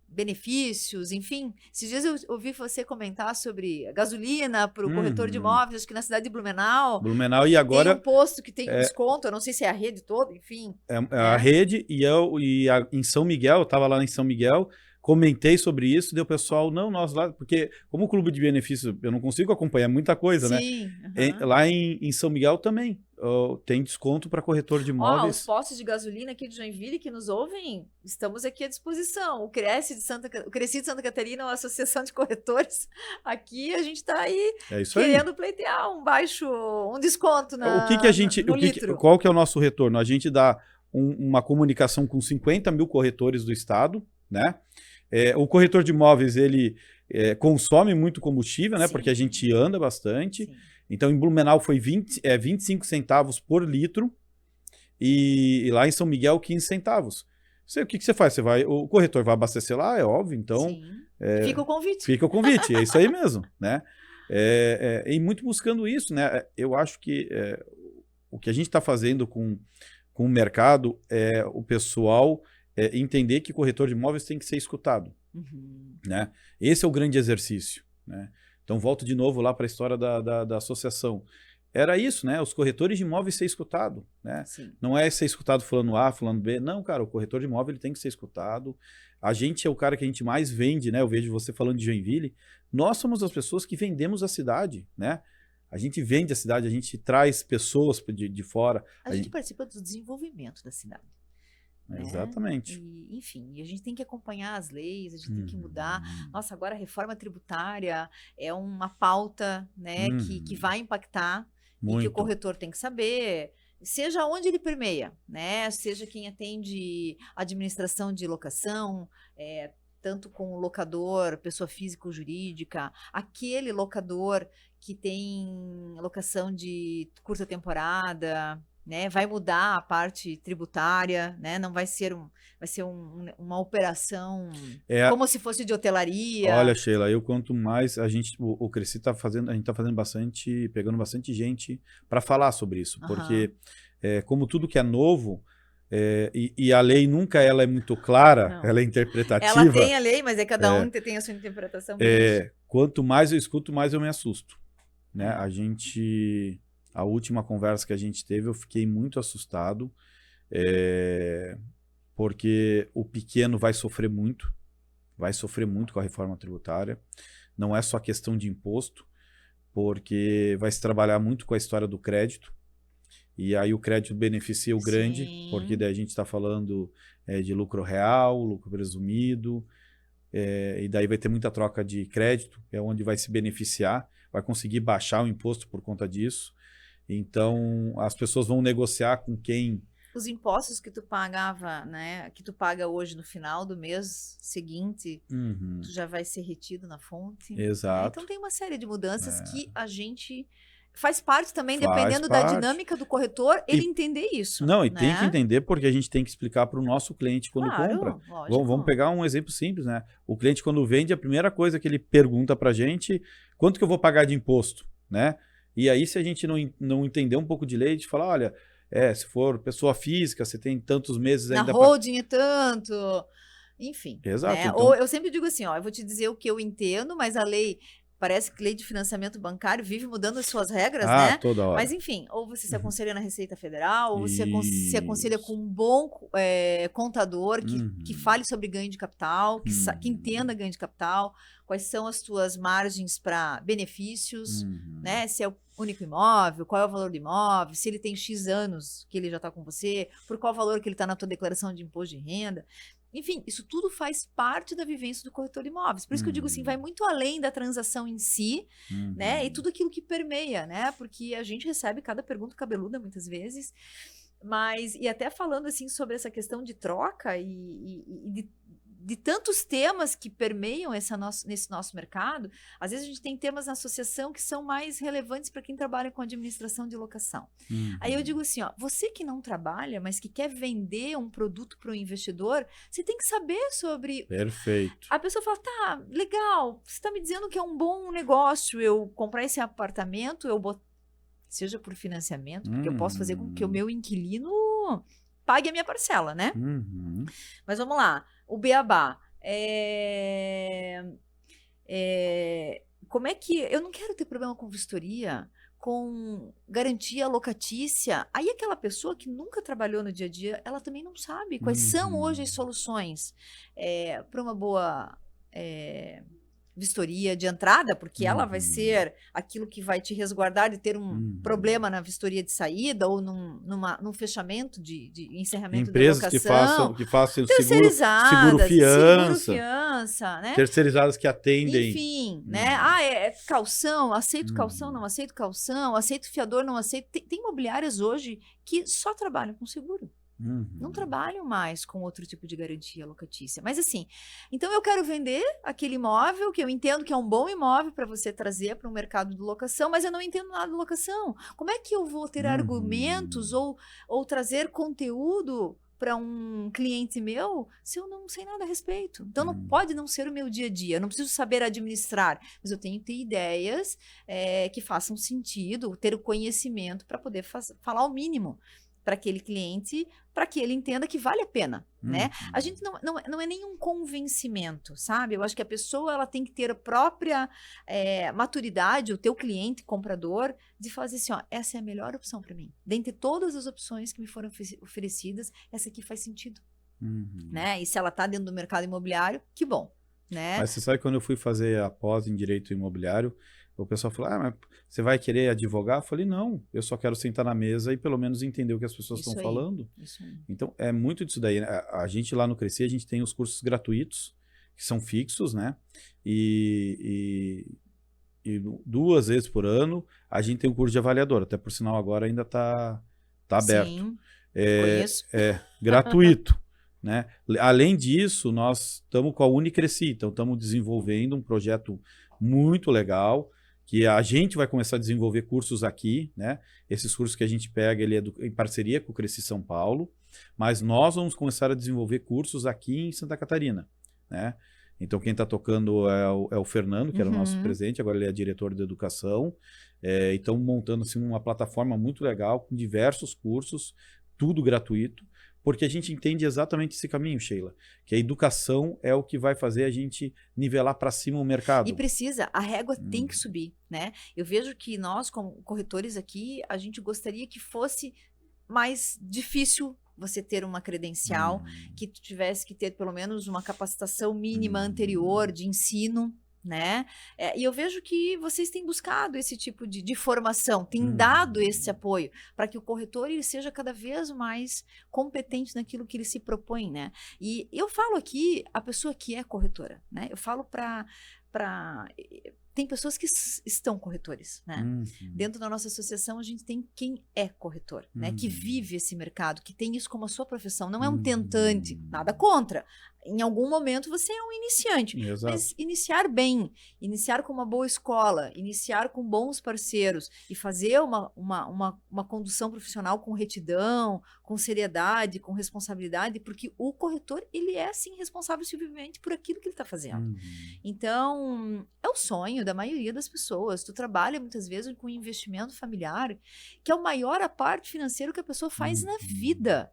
benefícios, enfim. Esses dias eu ouvi você comentar sobre a gasolina para o corretor de imóveis, acho que na cidade de Blumenau. Blumenau, e agora... Tem um posto que tem um desconto, eu não sei se é a rede toda, enfim. A rede, em São Miguel, eu estava lá em São Miguel, comentei sobre isso, deu o pessoal, não, nós lá, porque como o clube de benefícios, eu não consigo acompanhar muita coisa, Sim, né? Lá em São Miguel também tem desconto para corretor de imóveis. Os postos de gasolina aqui de Joinville que nos ouvem, estamos aqui à disposição. O Cresci de Santa Catarina, a Associação de Corretores, aqui a gente está aí querendo pleitear um desconto no litro. Qual que é o nosso retorno? A gente dá uma comunicação com 50 mil corretores do estado, né? O corretor de imóveis, ele consome muito combustível, né? Porque a gente anda bastante. Sim. Então, em Blumenau foi 25 centavos por litro e lá em São Miguel, 15 centavos. O que você faz? O corretor vai abastecer lá, é óbvio, então... Fica o convite. Fica o convite, é isso aí mesmo, né? E muito buscando isso, né? Eu acho que o que a gente está fazendo com o mercado é o pessoal... entender que corretor de imóveis tem que ser escutado, né? Esse é o grande exercício, né? Então volto de novo lá para a história da associação. Era isso, né? Os corretores de imóveis ser escutado, né? Não é ser escutado fulano A, fulano B. Não, cara, o corretor de imóvel ele tem que ser escutado. A gente é o cara que a gente mais vende, né? Eu vejo você falando de Joinville. Nós somos as pessoas que vendemos a cidade, né? A gente vende a cidade, a gente traz pessoas de fora. A gente participa do desenvolvimento da cidade. Exatamente. Enfim, a gente tem que acompanhar as leis, a gente tem que mudar. Nossa, agora a reforma tributária é uma pauta, né, que vai impactar e que o corretor tem que saber, seja onde ele permeia, né, seja quem atende administração de locação, tanto com o locador, pessoa física ou jurídica, aquele locador que tem locação de curta temporada, né, vai mudar a parte tributária, né, não vai ser uma operação como se fosse de hotelaria. Olha, Sheila, quanto mais o Cresci está fazendo, a gente está fazendo pegando bastante gente para falar sobre isso, porque como tudo que é novo, e a lei nunca ela é muito clara, ela é interpretativa. Ela tem a lei, mas cada um tem a sua interpretação. Quanto mais eu escuto, mais eu me assusto, né? A última conversa que a gente teve, eu fiquei muito assustado, porque o pequeno vai sofrer muito com a reforma tributária. Não é só questão de imposto, porque vai se trabalhar muito com a história do crédito, e aí o crédito beneficia o grande, porque daí a gente está falando de lucro real, lucro presumido, e daí vai ter muita troca de crédito, é onde vai se beneficiar, vai conseguir baixar o imposto por conta disso. Então, as pessoas vão negociar com quem... Os impostos que tu pagava, né, que tu paga hoje no final do mês seguinte, tu já vai ser retido na fonte. Exato. Então tem uma série de mudanças que a gente faz parte também, Faz dependendo parte. da dinâmica do corretor, ele entender isso. Não, e né? tem que entender porque a gente tem que explicar para o nosso cliente quando compra. Lógico. Vamos pegar um exemplo simples, né? O cliente quando vende, a primeira coisa que ele pergunta para a gente, quanto que eu vou pagar de imposto, né? E aí se a gente não entender um pouco de lei, a gente fala, olha, se for pessoa física, você tem tantos meses ainda... Na holding é tanto... Enfim. Exato. Né? Então... Ou eu sempre digo assim, ó, eu vou te dizer o que eu entendo, mas a lei... Parece que lei de financiamento bancário vive mudando as suas regras, né? Toda hora. Mas, enfim, ou você se aconselha na Receita Federal, ou você se aconselha com um bom contador que fale sobre ganho de capital, que entenda ganho de capital, quais são as tuas margens para benefícios, né? Se é o único imóvel, qual é o valor do imóvel, se ele tem X anos que ele já está com você, por qual valor que ele está na tua declaração de imposto de renda. Enfim, isso tudo faz parte da vivência do corretor de imóveis. Por isso que eu digo assim, vai muito além da transação em si, né? E tudo aquilo que permeia, né? Porque a gente recebe cada pergunta cabeluda muitas vezes, mas, e até falando assim sobre essa questão de troca e de tantos temas que permeiam nesse nosso mercado, às vezes a gente tem temas na associação que são mais relevantes para quem trabalha com administração de locação. Aí eu digo assim, ó, você que não trabalha, mas que quer vender um produto para o investidor, você tem que saber sobre... Perfeito. A pessoa fala, tá, legal, você está me dizendo que é um bom negócio eu comprar esse apartamento, seja por financiamento, porque eu posso fazer com que o meu inquilino pague a minha parcela, né? Mas vamos lá. O beabá. Como é que... Eu não quero ter problema com vistoria, com garantia locatícia. Aí aquela pessoa que nunca trabalhou no dia a dia, ela também não sabe quais são hoje as soluções para uma boa... vistoria de entrada, porque ela vai ser aquilo que vai te resguardar de ter um problema na vistoria de saída ou num fechamento de encerramento Empresas de locação. que façam seguro fiança, né? Terceirizadas que atendem. Enfim, né? Calção, aceito calção, não aceito calção, aceito fiador, não aceito. Tem imobiliárias hoje que só trabalham com seguro. Não trabalham mais com outro tipo de garantia locatícia. Mas assim, então eu quero vender aquele imóvel que eu entendo que é um bom imóvel para você trazer para o mercado de locação, mas eu não entendo nada de locação. Como é que eu vou ter argumentos ou trazer conteúdo para um cliente meu se eu não sei nada a respeito? Então não pode não ser o meu dia a dia. Eu não preciso saber administrar, mas eu tenho que ter ideias que façam sentido, ter o conhecimento para poder falar o mínimo para aquele cliente, para que ele entenda que vale a pena, né? A gente não é nenhum convencimento, sabe? Eu acho que a pessoa ela tem que ter a própria maturidade, o teu cliente, comprador, de fazer assim, ó, essa é a melhor opção para mim. Dentre todas as opções que me foram oferecidas, essa aqui faz sentido, né? E se ela está dentro do mercado imobiliário, que bom, né? Mas você sabe, quando eu fui fazer a pós em Direito Imobiliário, o pessoal falou, mas você vai querer advogar? Eu falei, não, eu só quero sentar na mesa e pelo menos entender o que as pessoas estão falando. Isso aí. Então, é muito disso daí. A gente lá no Crescer, a gente tem os cursos gratuitos, que são fixos, né? E 2 vezes por ano, a gente tem um curso de avaliador. Até por sinal, agora ainda está aberto. Sim, conheço. Gratuito. Né? Além disso, nós estamos com a Unicresci, então estamos desenvolvendo um projeto muito legal, que a gente vai começar a desenvolver cursos aqui, né? Esses cursos que a gente pega, ele é em parceria com o Cresci São Paulo, mas nós vamos começar a desenvolver cursos aqui em Santa Catarina, né? Então quem está tocando é o Fernando, que era o nosso presidente, agora ele é diretor de educação, então montando assim, uma plataforma muito legal, com diversos cursos, tudo gratuito, porque a gente entende exatamente esse caminho, Sheila, que a educação é o que vai fazer a gente nivelar para cima o mercado. E precisa, a régua tem que subir, né? Eu vejo que nós, como corretores aqui, a gente gostaria que fosse mais difícil você ter uma credencial, que tu tivesse que ter pelo menos uma capacitação mínima anterior de ensino, né? E eu vejo que vocês têm buscado esse tipo de formação, têm dado esse apoio para que o corretor ele seja cada vez mais competente naquilo que ele se propõe, né? E eu falo aqui a pessoa que é corretora, né? Eu falo para tem pessoas que estão corretores, né? Dentro da nossa associação, a gente tem quem é corretor, né? Que vive esse mercado, que tem isso como a sua profissão. Não é um tentante, nada contra. Em algum momento você é um iniciante. Exato. Mas iniciar bem, iniciar com uma boa escola, iniciar com bons parceiros e fazer uma condução profissional com retidão, com seriedade, com responsabilidade, porque o corretor, ele é, sim, responsável civilmente por aquilo que ele está fazendo. Então, é o sonho da maioria das pessoas. Tu trabalha, muitas vezes, com investimento familiar, que é o maior aparte financeiro que a pessoa faz na vida,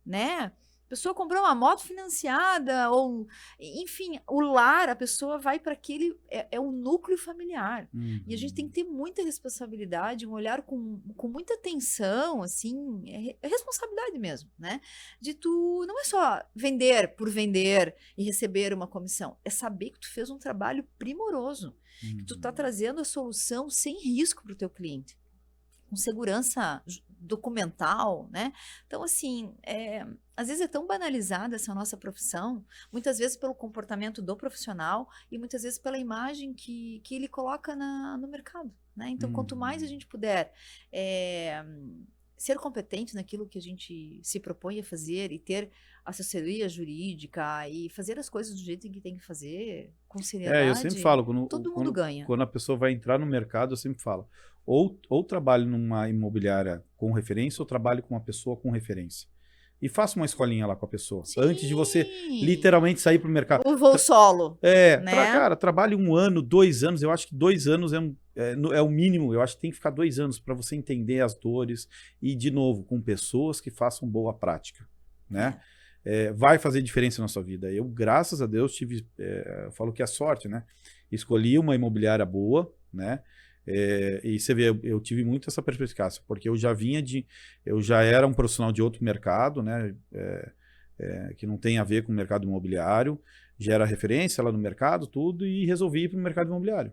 né? A pessoa comprou uma moto financiada, ou, enfim, o lar, a pessoa vai para aquele, é o núcleo familiar. E a gente tem que ter muita responsabilidade, um olhar com muita atenção, assim, é responsabilidade mesmo, né? De tu, não é só vender por vender e receber uma comissão, é saber que tu fez um trabalho primoroso, que tu tá trazendo a solução sem risco para o teu cliente, com segurança documental, né? Então, assim, às vezes é tão banalizada essa nossa profissão, muitas vezes pelo comportamento do profissional e muitas vezes pela imagem que ele coloca no mercado, né? Então, quanto mais a gente puder ser competente naquilo que a gente se propõe a fazer e ter assessoria jurídica e fazer as coisas do jeito que tem que fazer, com seriedade, eu sempre falo, todo mundo ganha. Quando a pessoa vai entrar no mercado, eu sempre falo, ou trabalho numa imobiliária com referência, ou trabalho com uma pessoa com referência. E faça uma escolinha lá com a pessoa. Sim. Antes de você literalmente sair para o mercado. O voo solo. Né? Cara, trabalhe 1 ano, 2 anos. Eu acho que 2 anos é o mínimo. Eu acho que tem que ficar 2 anos para você entender as dores. E, de novo, com pessoas que façam boa prática. Né? Vai fazer diferença na sua vida. Eu, graças a Deus, eu falo que é sorte, né? Escolhi uma imobiliária boa, né? E você vê, eu tive muito essa perspicácia, porque eu já era um profissional de outro mercado, né? Que não tem a ver com o mercado imobiliário, já era referência lá no mercado, tudo, e resolvi ir para o mercado imobiliário.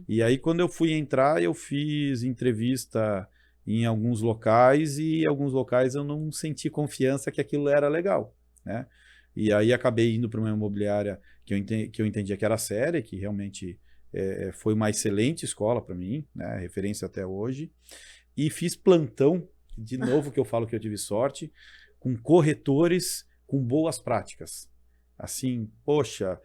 E aí, quando eu fui entrar, eu fiz entrevista em alguns locais, e em alguns locais eu não senti confiança que aquilo era legal, né? E aí acabei indo para uma imobiliária que eu entendia que era séria, que realmente foi uma excelente escola para mim, né? Referência até hoje. E fiz plantão, de novo que eu falo que eu tive sorte, com corretores com boas práticas. Assim, poxa,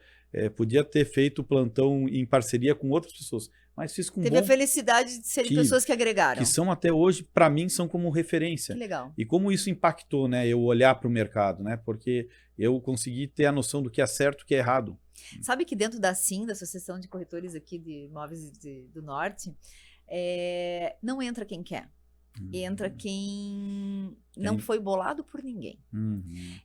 podia ter feito plantão em parceria com outras pessoas, mas fiz com Teve a felicidade de serem pessoas que agregaram. Que são até hoje, para mim, são como referência. Que legal. E como isso impactou, né? Eu olhar para o mercado, né? Porque eu consegui ter a noção do que é certo e o que é errado. Sabe que dentro da ASIM, da Associação de Corretores aqui de Imóveis do Norte, não entra quem quer. Entra quem não foi bolado por ninguém.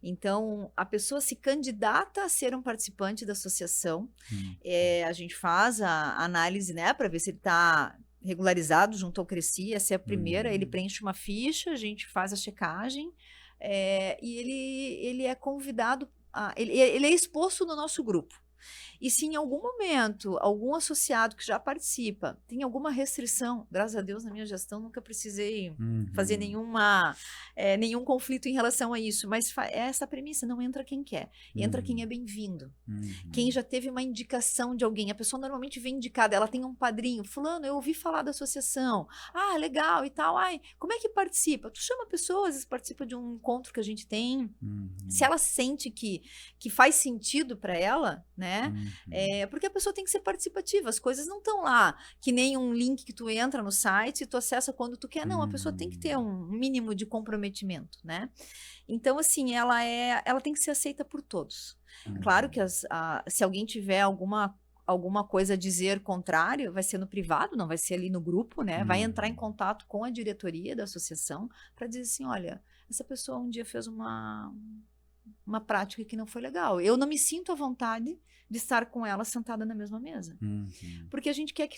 Então, a pessoa se candidata a ser um participante da associação. A gente faz a análise, né, para ver se ele está regularizado junto ao Cresci. Essa é a primeira. Ele preenche uma ficha, a gente faz a checagem e ele é convidado, ele é exposto no nosso grupo. E se em algum momento algum associado que já participa tem alguma restrição, graças a Deus na minha gestão nunca precisei fazer nenhum conflito em relação a isso, mas é essa premissa, não entra quem quer, entra quem é bem-vindo, quem já teve uma indicação de alguém. A pessoa normalmente vem indicada, ela tem um padrinho, fulano, eu ouvi falar da associação, legal e tal, como é que participa? Tu chama pessoas, às vezes participa de um encontro que a gente tem, se ela sente que faz sentido para ela, né? Porque a pessoa tem que ser participativa, as coisas não estão lá que nem um link que tu entra no site e tu acessa quando tu quer, não, a pessoa tem que ter um mínimo de comprometimento, né? Então, assim, ela tem que ser aceita por todos. Claro que se alguém tiver alguma coisa a dizer contrário, vai ser no privado, não vai ser ali no grupo, né? Vai entrar em contato com a diretoria da associação para dizer assim, olha, essa pessoa um dia fez uma prática que não foi legal. Eu não me sinto à vontade de estar com ela sentada na mesma mesa. Porque a gente quer que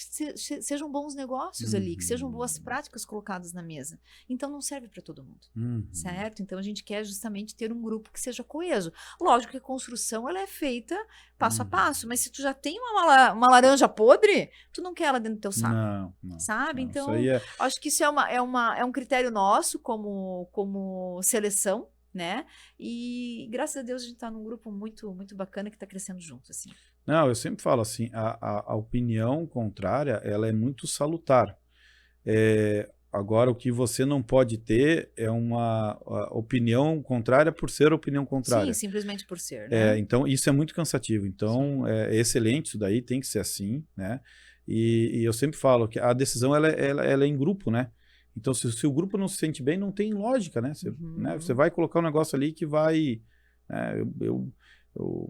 sejam bons negócios ali, que sejam boas práticas colocadas na mesa. Então não serve para todo mundo, certo? Então a gente quer justamente ter um grupo que seja coeso. Lógico que a construção ela é feita passo a passo, mas se tu já tem uma laranja podre, tu não quer ela dentro do teu saco. Não, sabe? Então, acho que isso é um critério nosso como seleção, né? E graças a Deus a gente está num grupo muito, muito bacana que está crescendo junto, assim. Não, eu sempre falo assim, a opinião contrária, ela é muito salutar. Agora, o que você não pode ter é uma opinião contrária por ser opinião Sim, contrária. simplesmente por ser, né? Então, isso é muito cansativo. Então, é excelente isso daí, tem que ser assim, né? E eu sempre falo que a decisão ela é em grupo, né? Então, se o grupo não se sente bem, não tem lógica, né? Você vai colocar um negócio ali que vai... eu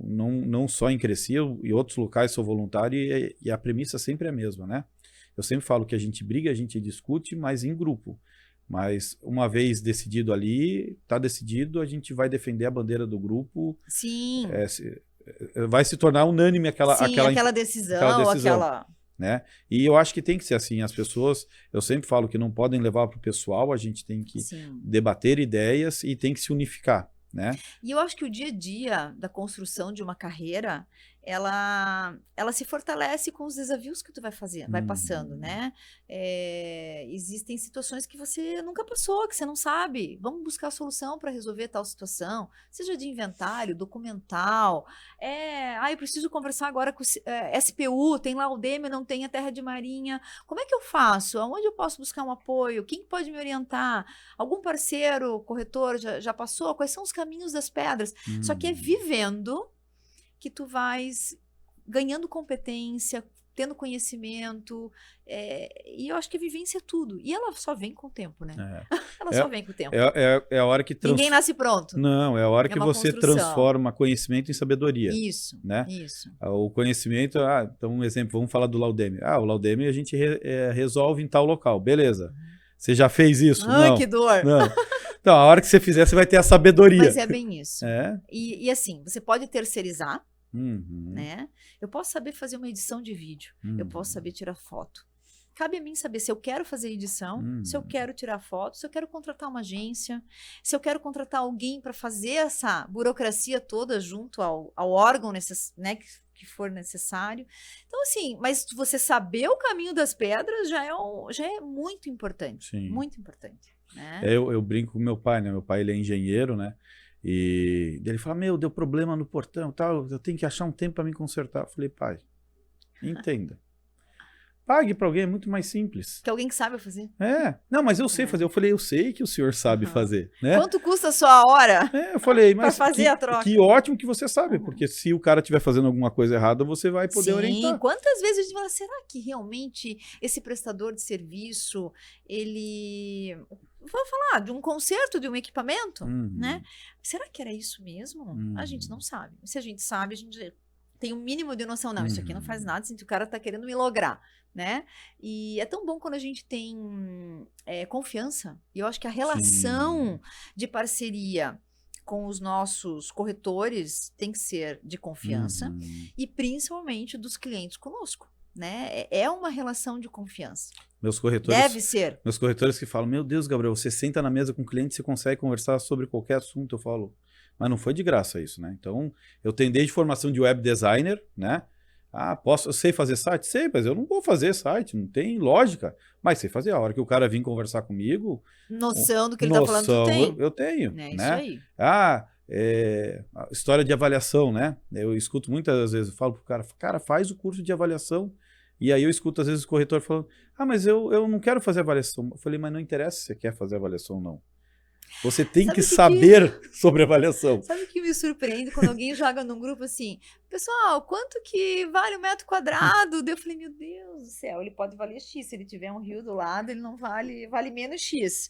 não só em Cresci, em outros locais sou voluntário e a premissa sempre é a mesma, né? Eu sempre falo que a gente briga, a gente discute, mas em grupo. Mas uma vez decidido ali, está decidido, a gente vai defender a bandeira do grupo. Sim. Vai se tornar unânime aquela decisão, aquela... Né? E eu acho que tem que ser assim. As pessoas, eu sempre falo que não podem levar para o pessoal, a gente tem que debater ideias e tem que se unificar. Né? E eu acho que o dia a dia da construção de uma carreira, ela se fortalece com os desafios que tu vai passando, né? Existem situações que você nunca passou, que você não sabe. Vamos buscar a solução para resolver tal situação, seja de inventário, documental. Eu preciso conversar agora com o SPU, tem lá o DEME, não tem a terra de marinha. Como é que eu faço? Aonde eu posso buscar um apoio? Quem pode me orientar? Algum parceiro, corretor já passou? Quais são os caminhos das pedras? Só que é vivendo que tu vais ganhando competência, tendo conhecimento, e eu acho que a vivência é tudo. E ela só vem com o tempo, né? Ela só vem com o tempo. É a hora que... Ninguém nasce pronto. Não, é a hora que você construção. Transforma conhecimento em sabedoria. Isso, né? isso. O conhecimento... então, um exemplo, vamos falar do Laudeme. O Laudeme a gente resolve em tal local. Beleza. Você já fez isso? Ai, não. Que dor! Não. Então, a hora que você fizer, você vai ter a sabedoria. Mas é bem isso. E assim, você pode terceirizar, né? Eu posso saber fazer uma edição de vídeo, eu posso saber tirar foto. Cabe a mim saber se eu quero fazer edição, se eu quero tirar foto, se eu quero contratar uma agência, se eu quero contratar alguém para fazer essa burocracia toda junto ao órgão né, que for necessário. Então, assim, mas você saber o caminho das pedras já é muito importante. Sim. Muito importante. Né? Eu brinco com meu pai, né? Meu pai, ele é engenheiro, né? E ele fala, deu problema no portão, tal, eu tenho que achar um tempo para me consertar. Eu falei, pai, entenda. Pague para alguém, é muito mais simples. Que alguém que sabe fazer. Não, mas eu sei fazer. Eu falei, eu sei que o senhor sabe fazer. Né? Quanto custa a sua hora? Eu falei, mas para fazer a troca. Que ótimo que você sabe, porque se o cara estiver fazendo alguma coisa errada, você vai poder orientar. Quantas vezes a gente fala, será que realmente esse prestador de serviço, ele... Vou falar de um conserto de um equipamento, né? Será que era isso mesmo? A gente não sabe. Se a gente sabe, a gente tem um mínimo de noção. Não, isso aqui não faz nada, o cara tá querendo me lograr, né? E é tão bom quando a gente tem confiança. E eu acho que a relação de parceria com os nossos corretores tem que ser de confiança e principalmente dos clientes conosco. Né? É uma relação de confiança. Deve ser. Meus corretores que falam, meu Deus, Gabriel, você senta na mesa com o cliente, você consegue conversar sobre qualquer assunto. Eu falo, mas não foi de graça isso, né? Então, eu tenho desde formação de web designer, né? Eu sei fazer site? Sei, mas eu não vou fazer site, não tem lógica. Mas sei fazer. A hora que o cara vir conversar comigo... Noção do que ele está falando, tu tem? Eu tenho. É né? Isso aí. História de avaliação, né? Eu escuto muitas vezes, eu falo pro cara, faz o curso de avaliação. E aí eu escuto às vezes o corretor falando, mas eu não quero fazer avaliação. Eu falei, mas não interessa se você quer fazer avaliação ou não. Você tem que saber sobre avaliação. Sabe o que me surpreende quando alguém joga num grupo assim, pessoal, quanto que vale um metro quadrado? Eu falei, meu Deus do céu, ele pode valer X, se ele tiver um rio do lado, ele não vale menos X.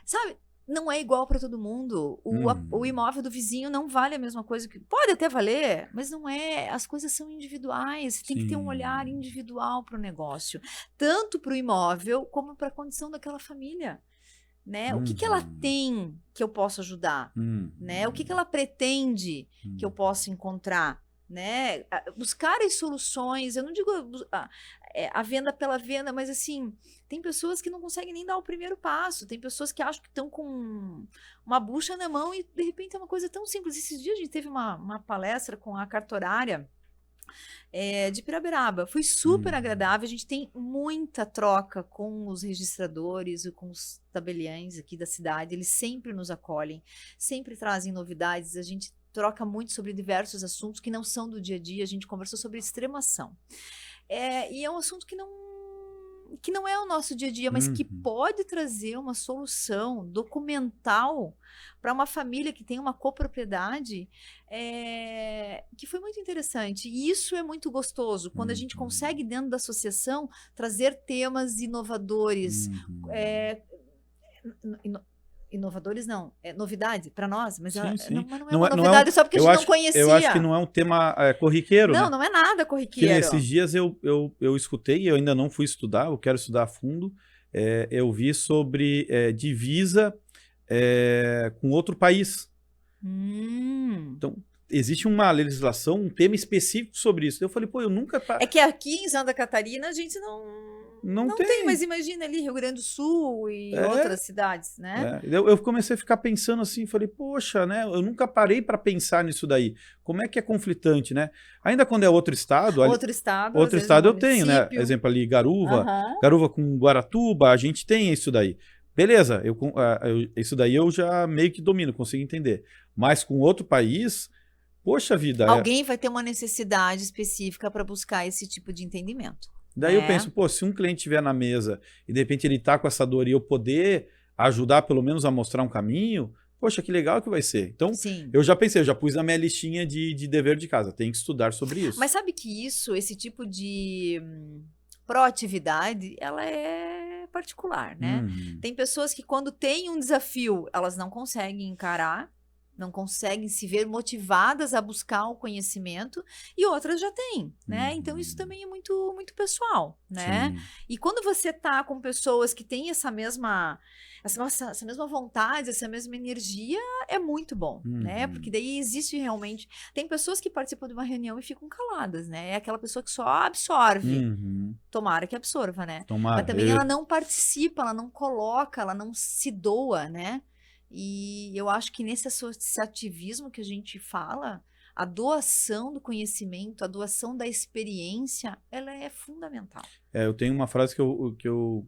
Sabe? Não é igual para todo mundo. O imóvel do vizinho não vale a mesma coisa. Pode até valer, mas não é. As coisas são individuais. Você tem que ter um olhar individual para o negócio. Tanto para o imóvel, como para a condição daquela família. Né? O que ela tem que eu posso ajudar? Né? O que ela pretende que eu possa encontrar? Né? Buscar as soluções. Eu não digo a venda pela venda, mas assim, tem pessoas que não conseguem nem dar o primeiro passo, tem pessoas que acham que estão com uma bucha na mão e de repente é uma coisa tão simples. Esses dias a gente teve uma palestra com a cartorária de Pirabiraba, foi super agradável, a gente tem muita troca com os registradores e com os tabeliães aqui da cidade, eles sempre nos acolhem, sempre trazem novidades, a gente troca muito sobre diversos assuntos que não são do dia a dia. A gente conversou sobre extremação. E é um assunto que não é o nosso dia a dia, mas que pode trazer uma solução documental para uma família que tem uma copropriedade, que foi muito interessante. E isso é muito gostoso, quando a gente consegue, dentro da associação, trazer temas inovadores. Inovadores não, é novidade para nós, mas, Sim. mas não é uma novidade só porque a gente não conhecia. Eu acho que não é um tema corriqueiro, né? Não é nada Que corriqueiro. nesses dias eu escutei, eu ainda não fui estudar, eu quero estudar a fundo, eu vi sobre divisa com outro país. Então, existe uma legislação, um tema específico sobre isso. Eu falei, pô, eu nunca... É que aqui em Santa Catarina a gente não tem, mas imagina ali Rio Grande do Sul e outras cidades, né? Eu comecei a ficar pensando assim, falei, poxa, né? Eu nunca parei para pensar nisso daí. Como é que é conflitante, né? Ainda quando é outro estado... Outro estado eu tenho, né? Exemplo ali, Garuva com Guaratuba, a gente tem isso daí. Beleza, isso daí eu já meio que domino, consigo entender. Mas com outro país... Poxa vida. Alguém vai ter uma necessidade específica para buscar esse tipo de entendimento. Daí eu penso, pô, se um cliente estiver na mesa e de repente ele está com essa dor e eu poder ajudar pelo menos a mostrar um caminho, poxa, que legal que vai ser. Então, eu já pensei, eu já pus na minha listinha de dever de casa, tem que estudar sobre isso. Mas sabe que esse tipo de proatividade, ela é particular, né? Tem pessoas que quando tem um desafio, elas não conseguem encarar, não conseguem se ver motivadas a buscar o conhecimento, e outras já têm, né? Então isso também é muito, muito pessoal, né? Sim. E quando você tá com pessoas que têm essa mesma vontade, essa mesma energia, é muito bom, né? Porque daí existe realmente... Tem pessoas que participam de uma reunião e ficam caladas, né? É aquela pessoa que só absorve. Tomara que absorva, né? Tomara. Mas também ela não participa, ela não coloca, ela não se doa, né? E eu acho que nesse associativismo que a gente fala, a doação do conhecimento, a doação da experiência, ela é fundamental. Eu tenho uma frase que eu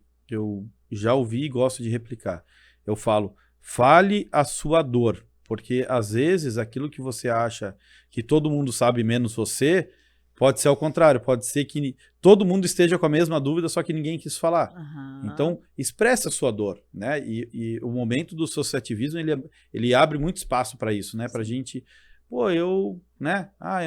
já ouvi e gosto de replicar. Eu falo, fale a sua dor, porque às vezes aquilo que você acha que todo mundo sabe menos você, pode ser ao contrário, pode ser que todo mundo esteja com a mesma dúvida, só que ninguém quis falar. Então, expresse a sua dor, né? E o momento do associativismo, ele abre muito espaço para isso, né? Para a gente, pô, eu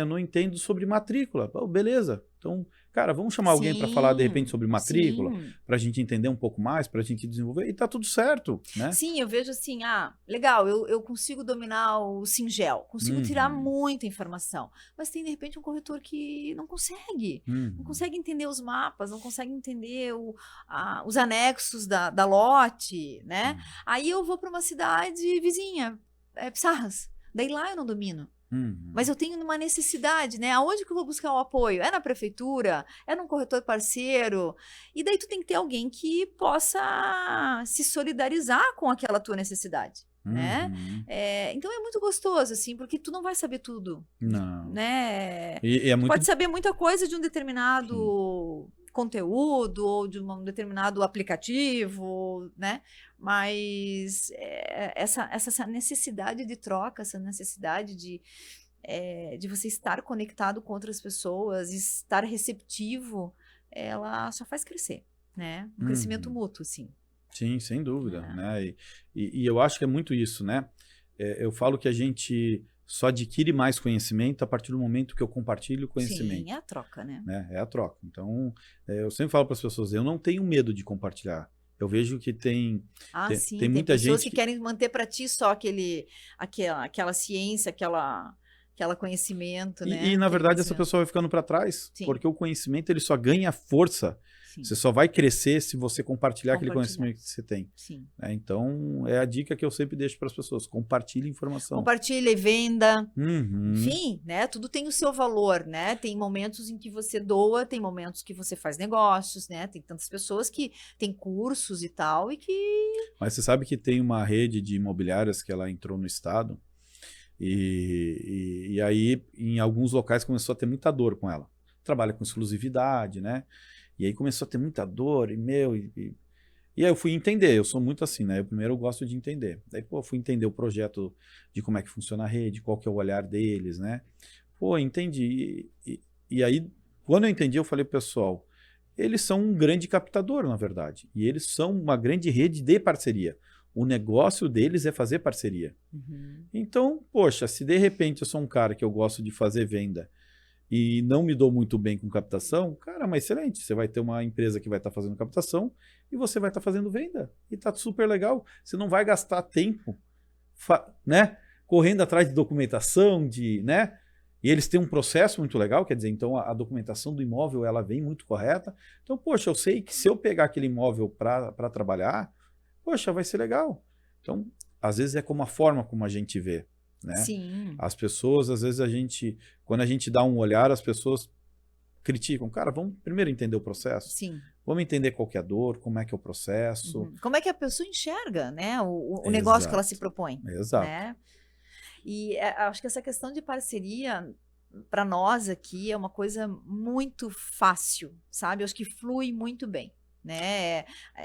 não entendo sobre matrícula. Pô, beleza, então, cara, vamos chamar alguém para falar de repente sobre matrícula, para a gente entender um pouco mais, para a gente desenvolver, e tá tudo certo, né? Sim, eu vejo assim, legal, eu consigo dominar o Singel, consigo tirar muita informação, mas tem de repente um corretor que não consegue, não consegue entender os mapas, não consegue entender os anexos da lote, né? Aí eu vou para uma cidade vizinha, Pissarras, daí lá eu não domino. Mas eu tenho uma necessidade, né? Aonde que eu vou buscar o apoio? É na prefeitura? É num corretor parceiro? E daí tu tem que ter alguém que possa se solidarizar com aquela tua necessidade, né? Então é muito gostoso, assim, porque tu não vai saber tudo. Não. Né? Tu pode saber muita coisa de um determinado conteúdo ou de um determinado aplicativo, né? Mas essa necessidade de troca, essa necessidade de você estar conectado com outras pessoas, estar receptivo, ela só faz crescer, né? Um crescimento mútuo, sim. Sim, sem dúvida, né? E eu acho que é muito isso, né? Eu falo que a gente só adquire mais conhecimento a partir do momento que eu compartilho o conhecimento. Sim, é a troca, né? É a troca. Então, eu sempre falo para as pessoas, eu não tenho medo de compartilhar. Eu vejo que tem muita gente... pessoas que querem manter para ti só aquela ciência, aquela conhecimento, né? E na verdade, essa pessoa vai ficando para trás, porque o conhecimento ele só ganha força. Você só vai crescer se você compartilhar aquele conhecimento que você tem. Então, é a dica que eu sempre deixo para as pessoas. Compartilhe informação. Compartilha e venda. Enfim, né? Tudo tem o seu valor, né? Tem momentos em que você doa, tem momentos que você faz negócios, né? Tem tantas pessoas que têm cursos e tal e que... Mas você sabe que tem uma rede de imobiliárias que ela entrou no estado e aí em alguns locais começou a ter muita dor com ela. Trabalha com exclusividade, né? E aí começou a ter muita dor, E aí eu fui entender, eu sou muito assim, né? Eu primeiro gosto de entender. Daí, pô, eu fui entender o projeto de como é que funciona a rede, qual que é o olhar deles, né? Pô, entendi. E aí, quando eu entendi, eu falei, pessoal, eles são um grande captador, na verdade. E eles são uma grande rede de parceria. O negócio deles é fazer parceria. Uhum. Então, poxa, se de repente eu sou um cara que eu gosto de fazer venda e não me dou muito bem com captação, cara, mas excelente. Você vai ter uma empresa que vai estar fazendo captação e você vai estar fazendo venda. E tá super legal. Você não vai gastar tempo, né, correndo atrás de documentação, né? E eles têm um processo muito legal, quer dizer, então a documentação do imóvel ela vem muito correta. Então, poxa, eu sei que se eu pegar aquele imóvel para trabalhar, poxa, vai ser legal. Então, às vezes é como a forma como a gente vê. Né? Sim. As pessoas, às vezes quando a gente dá um olhar, as pessoas criticam. Cara, vamos primeiro entender o processo. Sim. Vamos entender qual que é a dor, como é que é o processo. Uhum. Como é que a pessoa enxerga, né, o negócio que ela se propõe. Exato. Né? E acho que essa questão de parceria, para nós aqui, é uma coisa muito fácil, sabe? Eu acho que flui muito bem. Né?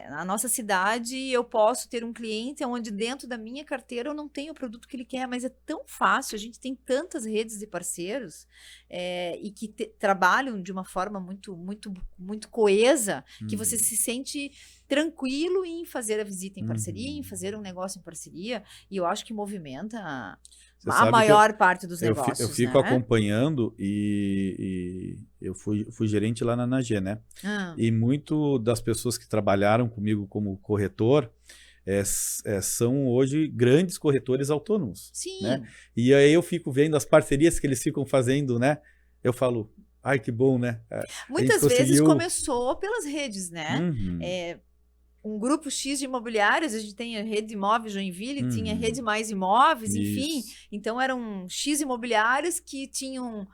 Na nossa cidade eu posso ter um cliente onde dentro da minha carteira eu não tenho o produto que ele quer, mas é tão fácil, a gente tem tantas redes de parceiros e que trabalham de uma forma muito coesa, que você se sente tranquilo em fazer a visita em parceria, em fazer um negócio em parceria, e eu acho que movimenta a maior parte dos negócios. Eu fico acompanhando e eu fui gerente lá na Nagê, né? E muito das pessoas que trabalharam comigo como corretor são hoje grandes corretores autônomos. Sim. Né? E aí eu fico vendo as parcerias que eles ficam fazendo, né? Eu falo, ai, que bom, né? Muitas vezes começou pelas redes, né? Um grupo X de imobiliários, a gente tem a Rede Imóveis Joinville, tinha Rede Mais Imóveis, enfim. Então, eram X imobiliários que tinham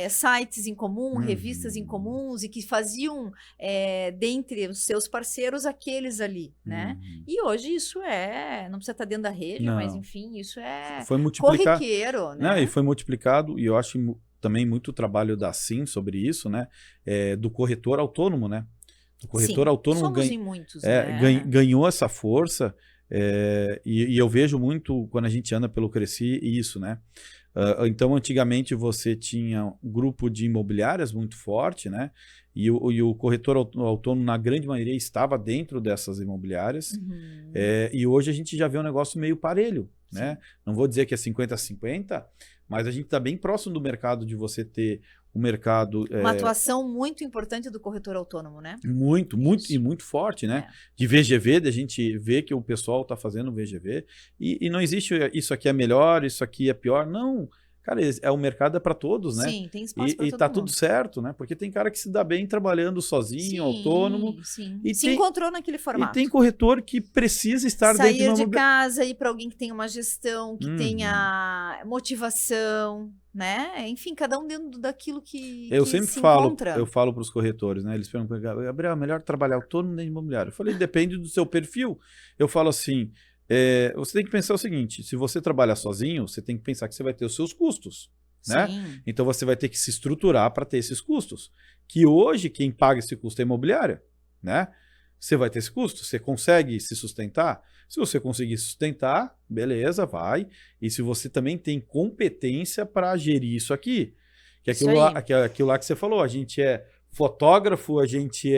sites em comum, revistas em comuns e que faziam, dentre os seus parceiros, aqueles ali, né? E hoje isso não precisa estar dentro da rede, mas enfim, isso foi corriqueiro, né? Não, e foi multiplicado, e eu acho também muito trabalho da SIM sobre isso, né? Do corretor autônomo, né? O corretor autônomo ganhou essa força e eu vejo muito quando a gente anda pelo Cresci isso, né? Então, antigamente você tinha um grupo de imobiliárias muito forte, né? E o corretor autônomo, na grande maioria, estava dentro dessas imobiliárias. E hoje a gente já vê um negócio meio parelho, né? Não vou dizer que é 50-50, mas a gente está bem próximo do mercado de você ter o mercado... Uma atuação muito importante do corretor autônomo, né? Muito forte, né? De VGV, a gente vê que o pessoal está fazendo VGV. E não existe isso aqui é melhor, isso aqui é pior. Não, cara, o mercado é para todos, né? Sim, tem espaço para todo tá mundo. Tudo certo, né? Porque tem cara que se dá bem trabalhando sozinho, autônomo. Sim. E se encontrou naquele formato. E tem corretor que precisa estar dentro de uma... casa, ir para alguém que tenha uma gestão, que tenha motivação, né? Enfim, cada um dentro daquilo que sempre se encontra. Eu falo para os corretores, né? Eles perguntam, Gabriel, é melhor trabalhar autônomo nem imobiliário? Eu falei, depende do seu perfil. Eu falo assim, você tem que pensar o seguinte, se você trabalhar sozinho, você tem que pensar que você vai ter os seus custos. Né? Então você vai ter que se estruturar para ter esses custos. Que hoje quem paga esse custo é a imobiliária. Né? Você vai ter esse custo, você consegue se sustentar? Se você conseguir sustentar, beleza, vai. E se você também tem competência para gerir isso aqui, que é aquilo lá que você falou, a gente é fotógrafo, a gente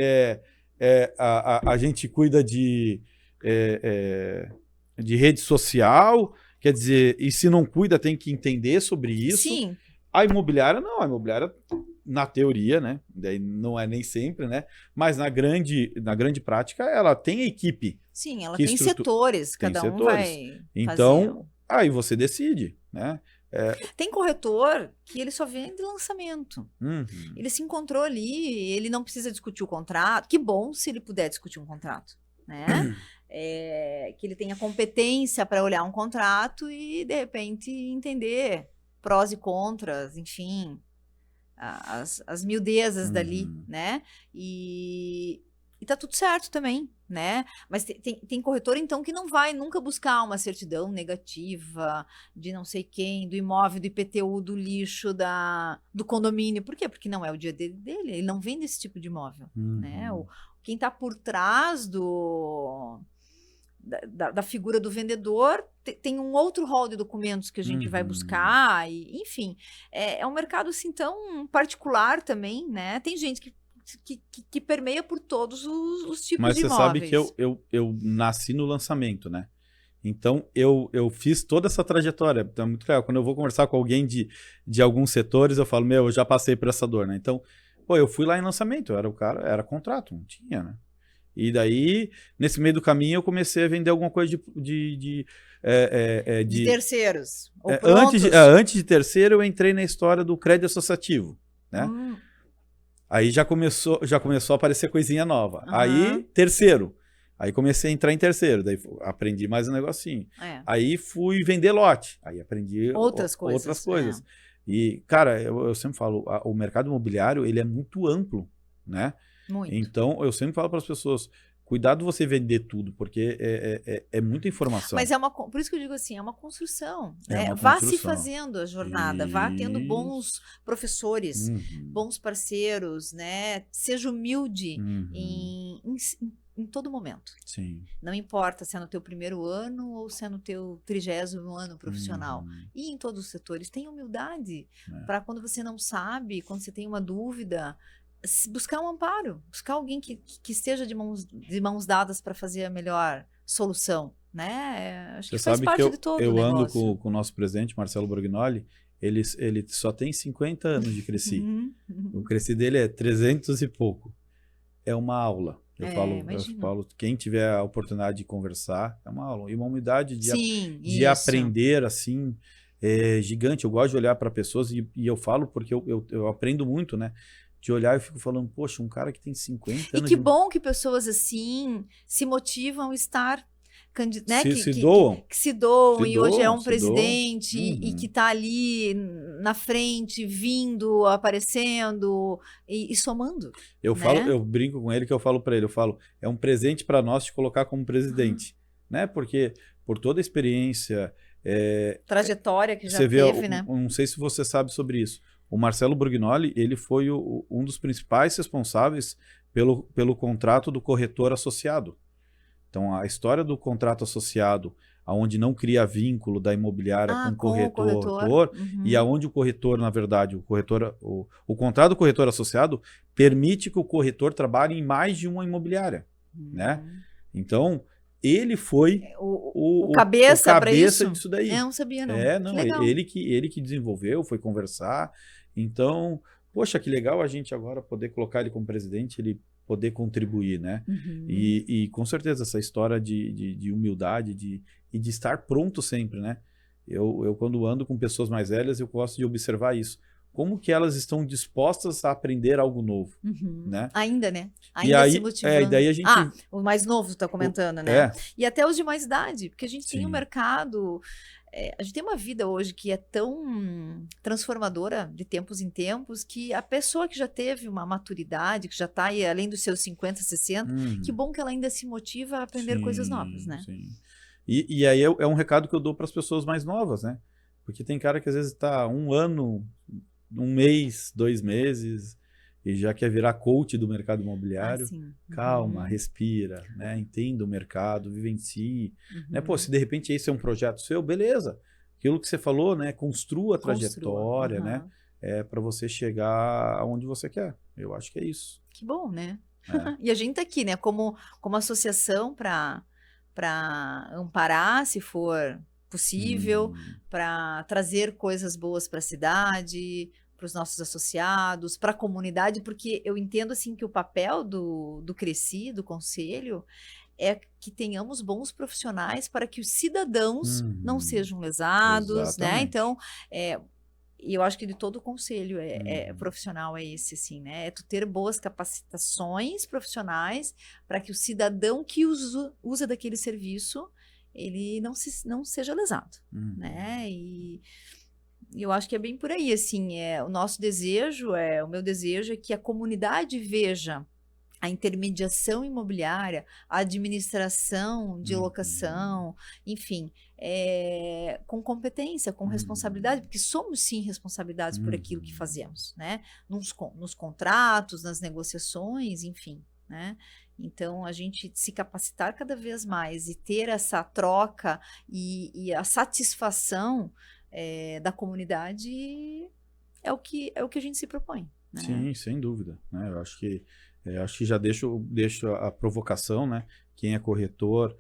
a gente cuida de rede social, quer dizer, e se não cuida tem que entender sobre isso. Sim. A imobiliária não, a imobiliária na teoria, né? Daí não é nem sempre, né? Mas na grande prática ela tem equipe. Sim, ela tem setores, cada um vai então, aí você decide, né? Tem corretor que ele só vende lançamento. Ele se encontrou ali, ele não precisa discutir o contrato. Que bom se ele puder discutir um contrato, né? Que ele tenha competência para olhar um contrato e, de repente, entender prós e contras, enfim, as miudezas dali, né? E E tá tudo certo também, né? Mas tem corretor, então, que não vai nunca buscar uma certidão negativa de não sei quem, do imóvel, do IPTU, do lixo, do condomínio. Por quê? Porque não é o dia dele, ele não vende esse tipo de imóvel, né? Quem tá por trás da figura do vendedor tem um outro rol de documentos que a gente vai buscar, e, enfim, é um mercado assim tão particular também, né? Tem gente que permeia por todos os tipos Mas de você imóveis. sabe que eu nasci no lançamento, né? Então, eu fiz toda essa trajetória. Então, é muito legal. Quando eu vou conversar com alguém de alguns setores, eu falo, eu já passei por essa dor, né? Então, eu fui lá em lançamento, eu era o cara, era contrato, não tinha, né? E daí, nesse meio do caminho, eu comecei a vender alguma coisa de terceiros. Ou antes de terceiro, eu entrei na história do crédito associativo, né? Aí já começou a aparecer coisinha nova. Aí, terceiro. Aí comecei a entrar em terceiro. Daí aprendi mais um negocinho. Aí fui vender lote. Aí aprendi outras coisas. E, cara, eu sempre falo, o mercado imobiliário, ele é muito amplo, né? Muito. Então, eu sempre falo para as pessoas, cuidado você vender tudo, porque é muita informação. Mas por isso que eu digo assim, é uma construção. Né? Vá se fazendo a jornada, vá tendo bons professores, bons parceiros, né? Seja humilde em todo momento. Sim. Não importa se é no teu primeiro ano ou se é no teu 30º ano profissional. E em todos os setores, tenha humildade para quando você não sabe, quando você tem uma dúvida, buscar um amparo, buscar alguém que esteja de mãos dadas para fazer a melhor solução, né? Acho que faz parte de todo o negócio. Eu ando com o nosso presidente, Marcelo Borgnoli, ele só tem 50 anos de Cresci. O Cresci dele é 300 e pouco. É uma aula. Eu falo, quem tiver a oportunidade de conversar, é uma aula. E uma humildade de aprender, assim, gigante. Eu gosto de olhar para pessoas e eu falo porque eu aprendo muito, né? De olhar e fico falando, poxa, um cara que tem 50 anos... E que bom que pessoas assim se motivam a estar... Né? Se doam. Que se doam, e hoje é um presidente e que está ali na frente, vindo, aparecendo e somando. Eu brinco com ele, que eu falo para ele, é um presente para nós te colocar como presidente, né? Porque por toda a experiência... trajetória que já teve, né? Não sei se você sabe sobre isso. O Marcelo Borgnoli, ele foi um dos principais responsáveis pelo contrato do corretor associado. Então, a história do contrato associado, onde não cria vínculo da imobiliária com o corretor e aonde o corretor, na verdade, o contrato do corretor associado permite que o corretor trabalhe em mais de uma imobiliária, né? Então, ele foi o cabeça disso daí. Eu não sabia, não. Ele que desenvolveu, foi conversar. Então, poxa, que legal a gente agora poder colocar ele como presidente, ele poder contribuir, né? E com certeza essa história de humildade e de estar pronto sempre, né? Eu quando ando com pessoas mais velhas, eu gosto de observar isso. Como que elas estão dispostas a aprender algo novo, né? Ainda, né? Ainda se motivando. E daí a gente... o mais novo tá comentando, né? E até os de mais idade, porque a gente tem um mercado... a gente tem uma vida hoje que é tão transformadora de tempos em tempos, que a pessoa que já teve uma maturidade, que já está aí além dos seus 50, 60, que bom que ela ainda se motiva a aprender coisas novas, né? Sim. E aí é um recado que eu dou para as pessoas mais novas, né? Porque tem cara que às vezes está 1 ano, 1 mês, 2 meses, e já quer virar coach do mercado imobiliário. Calma, respira, né? Entenda o mercado, vivencie. Né? Pô, se de repente esse é um projeto seu, beleza. Aquilo que você falou, né? Construa a trajetória, né? Para você chegar aonde você quer. Eu acho que é isso. Que bom, né? E a gente tá aqui, né? Como associação para amparar, se for possível, para trazer coisas boas para a cidade, para os nossos associados, para a comunidade, porque eu entendo assim que o papel do Cresci, do conselho, é que tenhamos bons profissionais para que os cidadãos não sejam lesados, né? Então, eu acho que de todo o conselho profissional é esse, assim, né? É tu ter boas capacitações profissionais para que o cidadão que usa daquele serviço, ele não seja lesado, né? E eu acho que é bem por aí, assim, o meu desejo é que a comunidade veja a intermediação imobiliária, a administração de locação, enfim, com competência, com responsabilidade, porque somos sim responsabilizados por aquilo que fazemos, né? Nos contratos, nas negociações, enfim, né? Então, a gente se capacitar cada vez mais e ter essa troca e a satisfação da comunidade é o que a gente se propõe, né? Sim, sem dúvida, né? Eu acho que já deixo a provocação, né? Quem é corretor,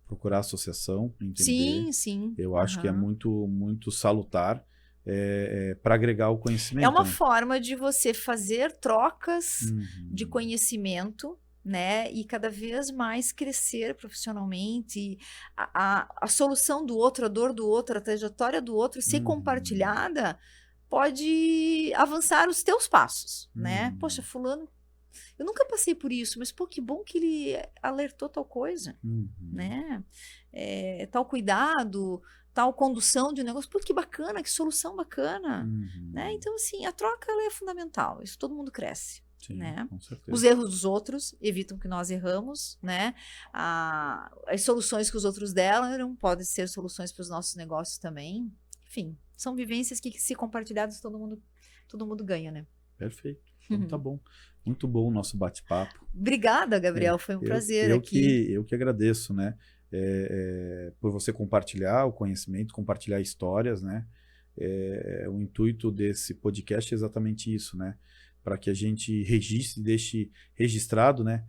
procurar associação, entender. Sim, sim. Eu acho que é muito, muito salutar para agregar o conhecimento. É uma né? forma de você fazer trocas de conhecimento, né? E cada vez mais crescer profissionalmente. A solução do outro, a dor do outro, a trajetória do outro ser compartilhada pode avançar os teus passos, né? Poxa, fulano, eu nunca passei por isso, mas pô, que bom que ele alertou tal coisa, né? Tal cuidado, tal condução de um negócio, pô, que bacana, que solução bacana, né? Então, assim, a troca ela é fundamental, isso todo mundo cresce. Sim, né? com certeza. Os erros dos outros evitam que nós erramos, né? As soluções que os outros deram podem ser soluções para os nossos negócios também. Enfim, são vivências que se compartilhadas todo mundo ganha, né? Perfeito. Então tá bom. Muito bom o nosso bate-papo. Obrigada, Gabriel. Foi um prazer aqui. Eu que agradeço, né? Por você compartilhar o conhecimento, compartilhar histórias, né? O intuito desse podcast é exatamente isso, né? Para que a gente registre, deixe registrado, né?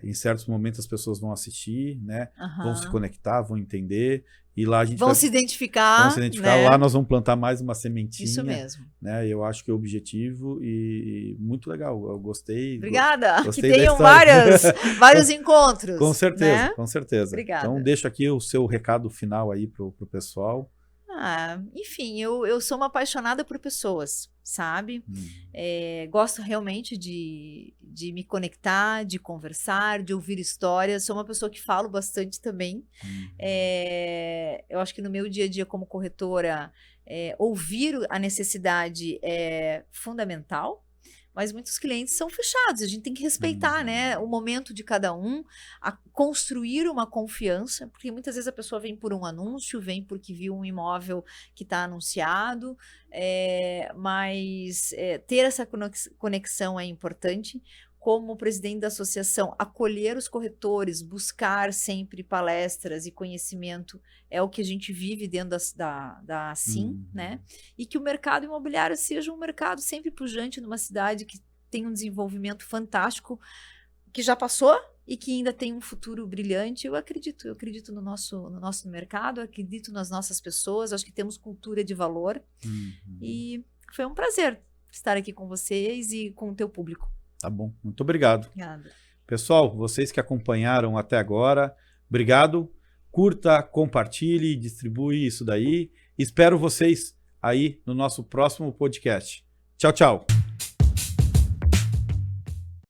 Em certos momentos as pessoas vão assistir, né? Vão se conectar, vão entender e lá a gente vão se identificar, né? Lá nós vamos plantar mais uma sementinha. Isso mesmo. Né? Eu acho que é o objetivo e muito legal. Eu gostei. Obrigada. Gostei que tenham vários encontros. Com certeza, né? com certeza. Obrigada. Então deixa aqui o seu recado final aí pro pessoal. Enfim, eu sou uma apaixonada por pessoas, sabe? Gosto realmente de me conectar, de conversar, de ouvir histórias. Sou uma pessoa que falo bastante também. Eu acho que no meu dia a dia como corretora, ouvir a necessidade é fundamental. Mas muitos clientes são fechados, a gente tem que respeitar, né, o momento de cada um, a construir uma confiança, porque muitas vezes a pessoa vem por um anúncio, vem porque viu um imóvel que está anunciado, mas ter essa conexão é importante. Como presidente da associação, acolher os corretores, buscar sempre palestras e conhecimento é o que a gente vive dentro da Assim, né? E que o mercado imobiliário seja um mercado sempre pujante numa cidade que tem um desenvolvimento fantástico, que já passou e que ainda tem um futuro brilhante. Eu acredito no nosso mercado, acredito nas nossas pessoas, acho que temos cultura de valor. E foi um prazer estar aqui com vocês e com o teu público. Tá bom, muito obrigado. Obrigada. Pessoal, vocês que acompanharam até agora, obrigado. Curta, compartilhe, distribui isso daí. Espero vocês aí no nosso próximo podcast. Tchau, tchau.